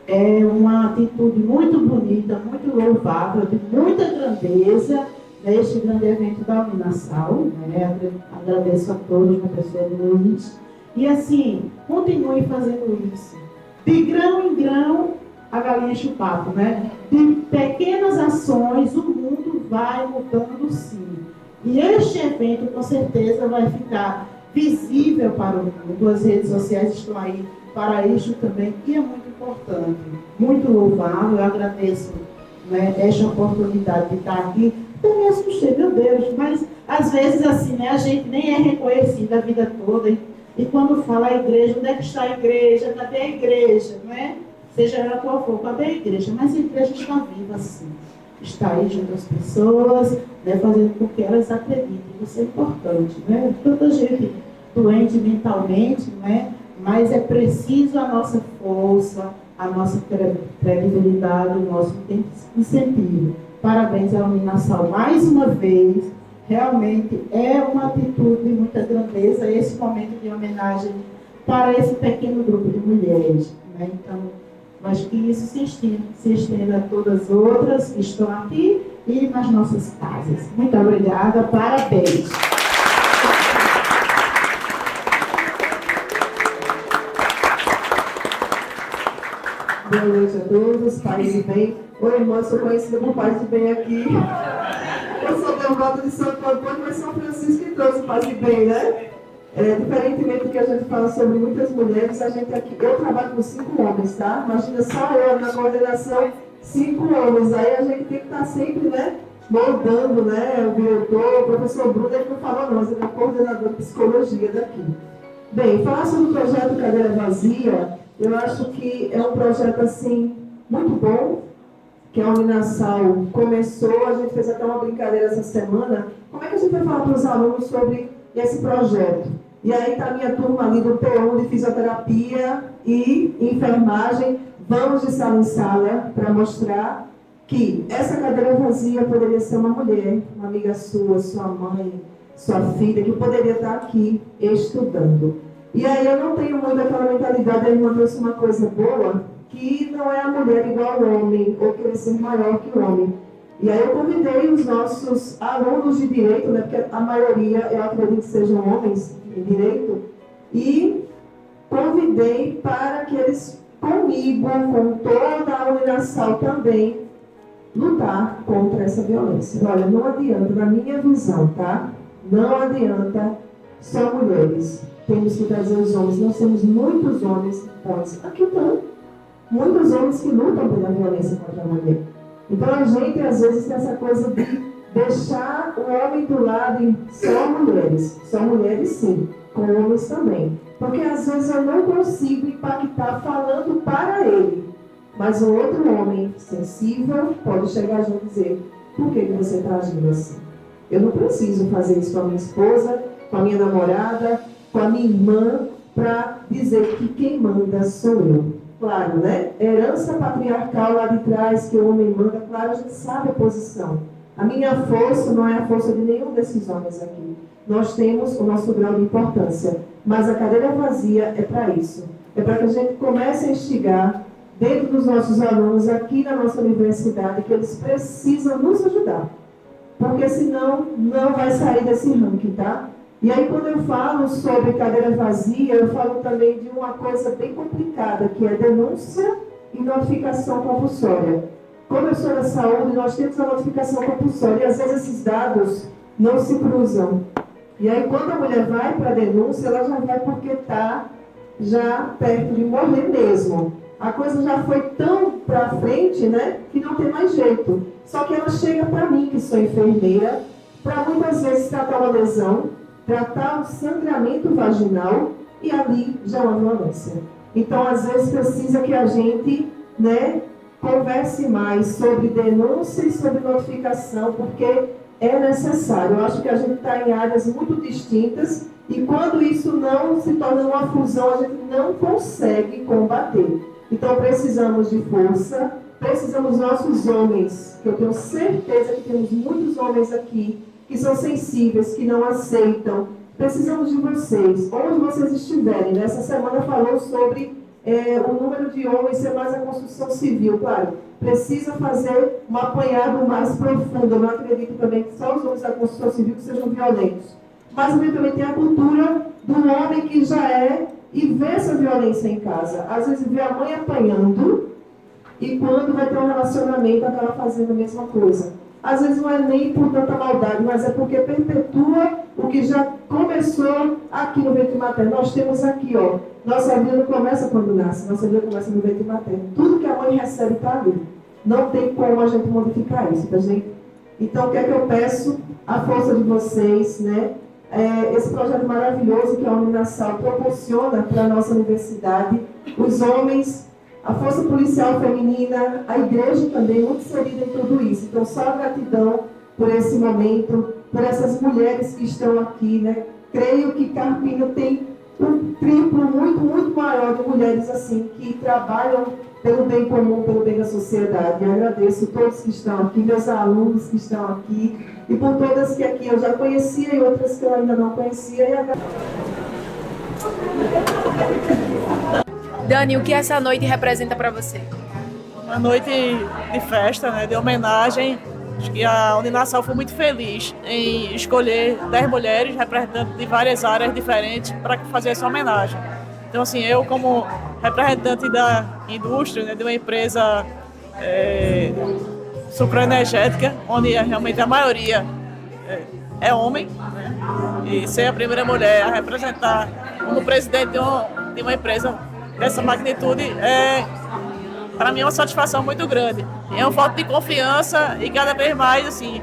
é uma atitude muito bonita, muito louvável, de muita grandeza, neste grande evento da Uninasal, né? Agradeço a todos, na pessoa do Luiz. E assim, continue fazendo isso. De grão em grão, a galinha enche o papo, né? De pequenas ações, o mundo vai mudando sim. E este evento, com certeza, vai ficar visível para o mundo. As redes sociais estão aí para isso também, que é muito importante, muito louvável. Eu agradeço, né, esta oportunidade de estar aqui. Eu me assustei, meu Deus, mas às vezes assim, né, a gente nem é reconhecido a vida toda. E quando fala a igreja, onde é que está a igreja? Cadê a igreja? Né? Seja ela qual for, cadê a igreja? Mas a igreja está viva assim. Está aí junto às pessoas, né, fazendo com que elas acreditem. Isso é importante, né? Tanta gente doente mentalmente, né? Mas é preciso a nossa força, a nossa credibilidade, o nosso incentivo. Parabéns à Uninasal mais uma vez. Realmente é uma atitude de muita grandeza esse momento de homenagem para esse pequeno grupo de mulheres, né? Então, mas que isso se estenda a todas as outras que estão aqui e nas nossas casas. Muito obrigada, parabéns. Boa noite a todos, paz e bem. Oi, irmã, sou conhecida por paz e bem aqui. Eu sou devota de Santo Antônio, mas São Francisco que trouxe paz e bem, né? Diferentemente do que a gente fala sobre muitas mulheres, a gente aqui, eu trabalho com 5 homens, tá? Imagina só eu na coordenação, 5 homens. Aí a gente tem que estar sempre, né, moldando, né? O diretor, o professor Bruno, ele não fala não, ele é coordenador de psicologia daqui. Bem, falar sobre o projeto Cadeira Vazia, eu acho que é um projeto, assim, muito bom, que a Uninasal começou, a gente fez até uma brincadeira essa semana. Como é que a gente vai falar para os alunos sobre esse projeto? E aí está a minha turma ali do P1 de fisioterapia e enfermagem. Vamos de sala em sala para mostrar que essa cadeira vazia poderia ser uma mulher, uma amiga sua, sua mãe, sua filha, que poderia estar aqui estudando. E aí eu não tenho muito aquela mentalidade, a irmã trouxe uma coisa boa, que não é a mulher igual ao homem, ou querer ser maior que o homem. E aí eu convidei os nossos alunos de direito, né, porque a maioria, eu acredito que sejam homens em direito, e convidei para que eles, comigo, com toda a Uninasal também, lutar contra essa violência. Olha, não adianta, na minha visão, tá? Não adianta só mulheres. Temos que trazer os homens. Nós temos muitos homens bons. Aqui estão. Muitos homens que lutam pela violência contra a mulher. Então a gente, às vezes, tem essa coisa de deixar o homem do lado e só mulheres. Só mulheres, sim. Com homens também. Porque, às vezes, eu não consigo impactar falando para ele. Mas um outro homem sensível pode chegar junto e dizer: por que você está agindo assim? Eu não preciso fazer isso com a minha esposa, com a minha namorada, com a minha irmã, para dizer que quem manda sou eu. Claro, né? Herança patriarcal lá de trás, que o homem manda, claro, a gente sabe a posição. A minha força não é a força de nenhum desses homens aqui. Nós temos o nosso grau de importância. Mas a cadeira vazia é para isso. É para que a gente comece a instigar dentro dos nossos alunos aqui na nossa universidade, que eles precisam nos ajudar. Porque senão não vai sair desse ranking, tá? E aí quando eu falo sobre cadeira vazia, eu falo também de uma coisa bem complicada, que é denúncia e notificação compulsória. Como eu sou da saúde, nós temos a notificação compulsória, e às vezes esses dados não se cruzam. E aí quando a mulher vai para a denúncia, ela já vai porque está já perto de morrer mesmo. A coisa já foi tão para frente, né, que não tem mais jeito. Só que ela chega para mim, que sou enfermeira, para muitas vezes tratar uma lesão, tratar um sangramento vaginal, e ali já é uma violência. Então, às vezes, precisa que a gente, né, converse mais sobre denúncia e sobre notificação, porque é necessário. Eu acho que a gente está em áreas muito distintas, e quando isso não se torna uma fusão, a gente não consegue combater. Então precisamos de força, precisamos dos nossos homens, que eu tenho certeza que temos muitos homens aqui que são sensíveis, que não aceitam. Precisamos de vocês, onde vocês estiverem. Nessa semana falou sobre o número de homens ser mais a construção civil. Claro, precisa fazer um apanhado mais profundo. Eu não acredito também que só os homens da construção civil que sejam violentos. Mas também tem a cultura do homem que já é e vê essa violência em casa. Às vezes vê a mãe apanhando e quando vai ter um relacionamento acaba fazendo a mesma coisa. Às vezes não é nem por tanta maldade, mas é porque perpetua o que já começou aqui no ventre materno. Nós temos aqui, ó, nossa vida não começa quando nasce, nossa vida começa no ventre materno. Tudo que a mãe recebe está ali. Não tem como a gente modificar isso, tá, gente? Então, o que é que eu peço? A força de vocês, né? Esse projeto maravilhoso que a Uninasal proporciona para a nossa universidade, os homens, a força policial feminina, a igreja também muito inserida em tudo isso. Então, só gratidão por esse momento, por essas mulheres que estão aqui, né? Creio que Carpina tem um triplo muito, muito maior de mulheres assim, que trabalham pelo bem comum, pelo bem da sociedade. Eu agradeço todos que estão aqui, meus alunos que estão aqui, e por todas que aqui eu já conhecia e outras que eu ainda não conhecia. Dani, o que essa noite representa para você? Uma noite de festa, né, de homenagem. Acho que a Uninasal foi muito feliz em escolher 10 mulheres representantes de várias áreas diferentes para fazer essa homenagem. Então, assim, eu como representante da indústria, né, de uma empresa supraenergética, onde realmente a maioria é homem, né, e ser a primeira mulher a representar como presidente de uma empresa dessa magnitude para mim é uma satisfação muito grande. É um voto de confiança e cada vez mais assim,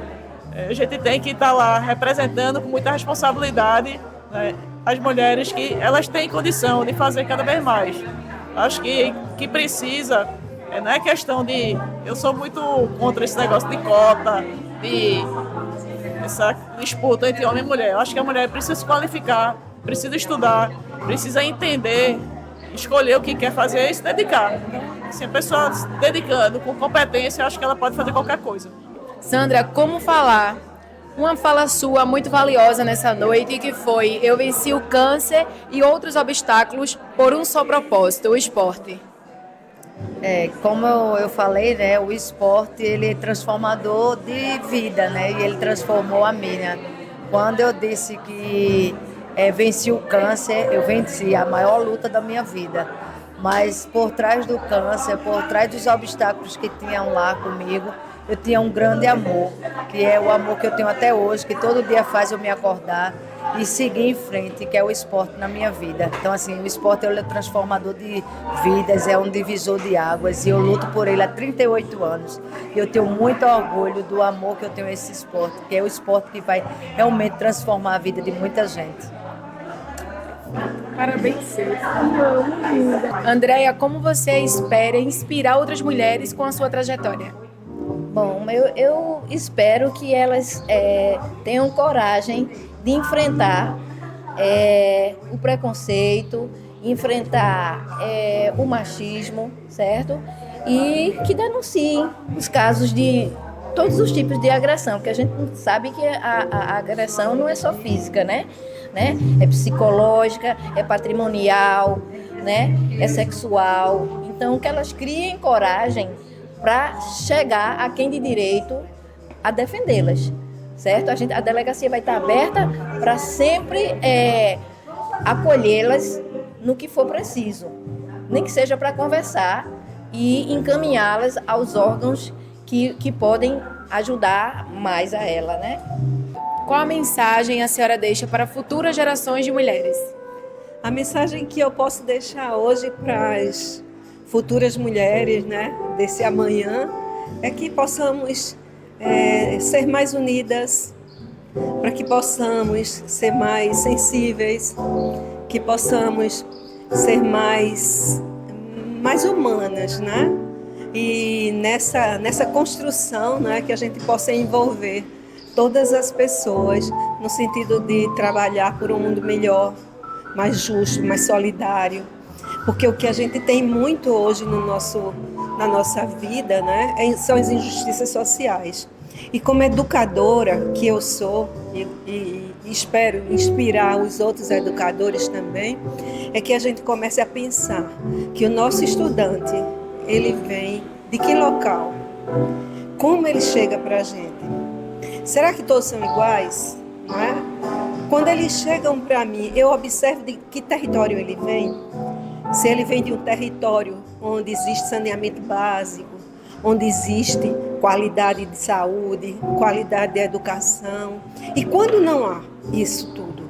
a gente tem que estar lá representando com muita responsabilidade, né, as mulheres que elas têm condição de fazer cada vez mais. Acho que precisa, não é questão de... Eu sou muito contra esse negócio de cota, de essa disputa entre homem e mulher. Eu acho que a mulher precisa se qualificar precisa estudar, precisa entender, escolher o que quer fazer e se dedicar. Então, se a pessoa se dedicando com competência, eu acho que ela pode fazer qualquer coisa. Sandra, como falar? Uma fala sua muito valiosa nessa noite, que foi: eu venci o câncer e outros obstáculos por um só propósito, o esporte. Como eu falei, né, o esporte ele é transformador de vida, né, e ele transformou a minha. Quando eu disse que venci o câncer, eu venci a maior luta da minha vida. Mas por trás do câncer, por trás dos obstáculos que tinham lá comigo, eu tinha um grande amor, que é o amor que eu tenho até hoje, que todo dia faz eu me acordar e seguir em frente, que é o esporte na minha vida. Então, assim, o esporte é um transformador de vidas, é um divisor de águas, e eu luto por ele há 38 anos. E eu tenho muito orgulho do amor que eu tenho a esse esporte, que é o esporte que vai realmente transformar a vida de muita gente. Parabéns, Andréia, como você espera inspirar outras mulheres com a sua trajetória? Bom, eu espero que elas tenham coragem de enfrentar o preconceito, enfrentar o machismo, certo? E que denunciem os casos de todos os tipos de agressão, porque a gente sabe que a agressão não é só física, né? É psicológica, é patrimonial, né? É sexual. Então, que elas criem coragem para chegar a quem de direito a defendê-las, certo? A delegacia vai estar aberta para sempre acolhê-las no que for preciso, nem que seja para conversar e encaminhá-las aos órgãos que podem ajudar mais a ela, né? Qual a mensagem a senhora deixa para futuras gerações de mulheres? A mensagem que eu posso deixar hoje para as futuras mulheres, né, desse amanhã, é que possamos ser mais unidas, para que possamos ser mais sensíveis, que possamos ser mais humanas, né? E nessa construção, né, que a gente possa envolver todas as pessoas no sentido de trabalhar por um mundo melhor, mais justo, mais solidário. Porque o que a gente tem muito hoje na nossa vida, né, são as injustiças sociais. E como educadora que eu sou, e espero inspirar os outros educadores também, é que a gente comece a pensar que o nosso estudante, ele vem de que local? Como ele chega para a gente? Será que todos são iguais? Não é? Quando eles chegam para mim, eu observo de que território ele vem. Se ele vem de um território onde existe saneamento básico, onde existe qualidade de saúde, qualidade de educação. E quando não há isso tudo,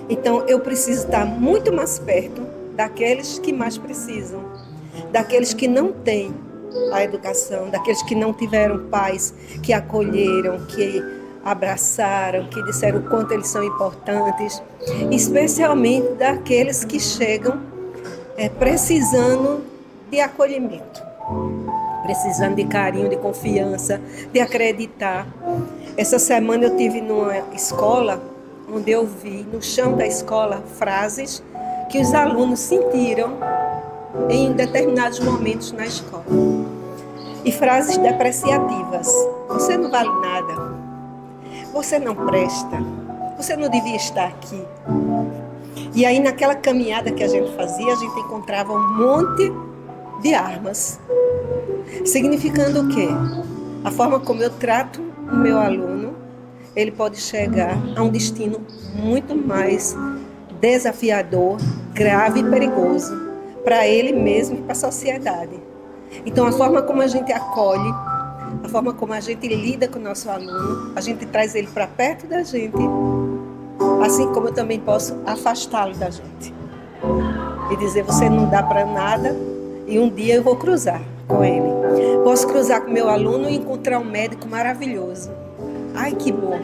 então eu preciso estar muito mais perto daqueles que mais precisam, daqueles que não têm a educação, daqueles que não tiveram pais que acolheram, que abraçaram, que disseram o quanto eles são importantes, especialmente daqueles que chegam precisando de acolhimento, precisando de carinho, de confiança, de acreditar. Essa semana eu estive numa escola onde eu vi no chão da escola frases que os alunos sentiram em determinados momentos na escola. E frases depreciativas. Você não vale nada. Você não presta. Você não devia estar aqui. E aí, naquela caminhada que a gente fazia, a gente encontrava um monte de armas. Significando o quê? A forma como eu trato o meu aluno, ele pode chegar a um destino muito mais desafiador, grave e perigoso para ele mesmo e para a sociedade. Então, a forma como a gente acolhe, a forma como a gente lida com o nosso aluno, a gente traz ele para perto da gente, assim como eu também posso afastá-lo da gente. E dizer, você não dá para nada, e um dia eu vou cruzar com ele. Posso cruzar com meu aluno e encontrar um médico maravilhoso. Ai, que bom!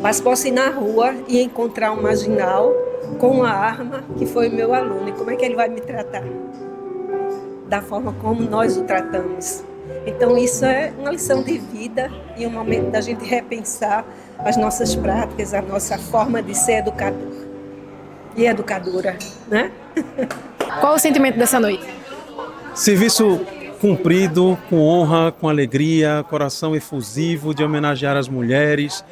Mas posso ir na rua e encontrar um marginal com uma arma que foi meu aluno. E como é que ele vai me tratar? Da forma como nós o tratamos. Então isso é uma lição de vida e um momento da gente repensar as nossas práticas, a nossa forma de ser educador. e educadora, né? Qual o sentimento dessa noite? Serviço cumprido, com honra, com alegria, coração efusivo de homenagear as mulheres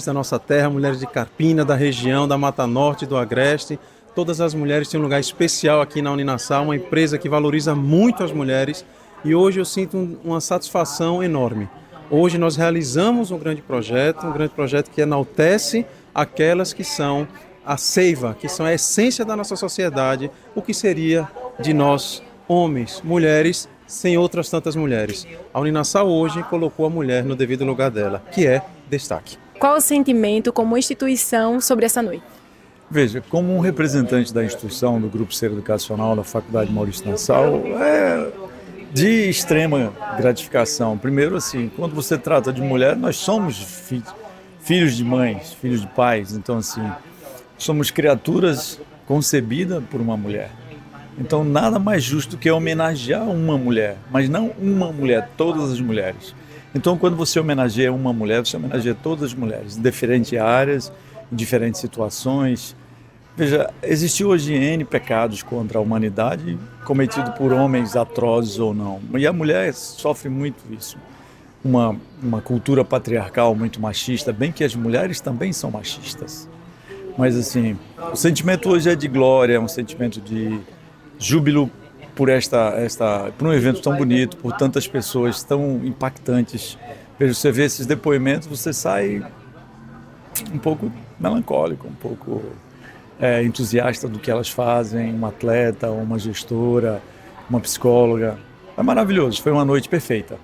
da nossa terra, mulheres de Carpina, da região, da Mata Norte, do Agreste. Todas as mulheres têm um lugar especial aqui na Uninassal, uma empresa que valoriza muito as mulheres, e hoje eu sinto uma satisfação enorme. Hoje nós realizamos um grande projeto que enaltece aquelas que são a seiva, que são a essência da nossa sociedade, o que seria de nós, homens, mulheres, sem outras tantas mulheres. A Uninassal hoje colocou a mulher no devido lugar dela, que é destaque. Qual o sentimento como instituição sobre essa noite? Veja, como um representante da instituição, do Grupo Ser Educacional da Faculdade Maurício Nassau, é de extrema gratificação. Primeiro, assim, quando você trata de mulher, nós somos filhos de mães, filhos de pais, então, assim, somos criaturas concebidas por uma mulher. Então, nada mais justo que homenagear uma mulher, mas não uma mulher, todas as mulheres. Então, quando você homenageia uma mulher, você homenageia todas as mulheres, em diferentes áreas, em diferentes situações. Veja, existe hoje N pecados contra a humanidade, cometidos por homens atrozes ou não. E a mulher sofre muito isso. Uma cultura patriarcal muito machista, bem que as mulheres também são machistas. Mas, assim, o sentimento hoje é de glória, é um sentimento de júbilo por um evento tão bonito, por tantas pessoas tão impactantes. Veja, você vê esses depoimentos, você sai um pouco melancólico, um pouco entusiasta do que elas fazem, uma atleta, uma gestora, uma psicóloga. É maravilhoso, foi uma noite perfeita.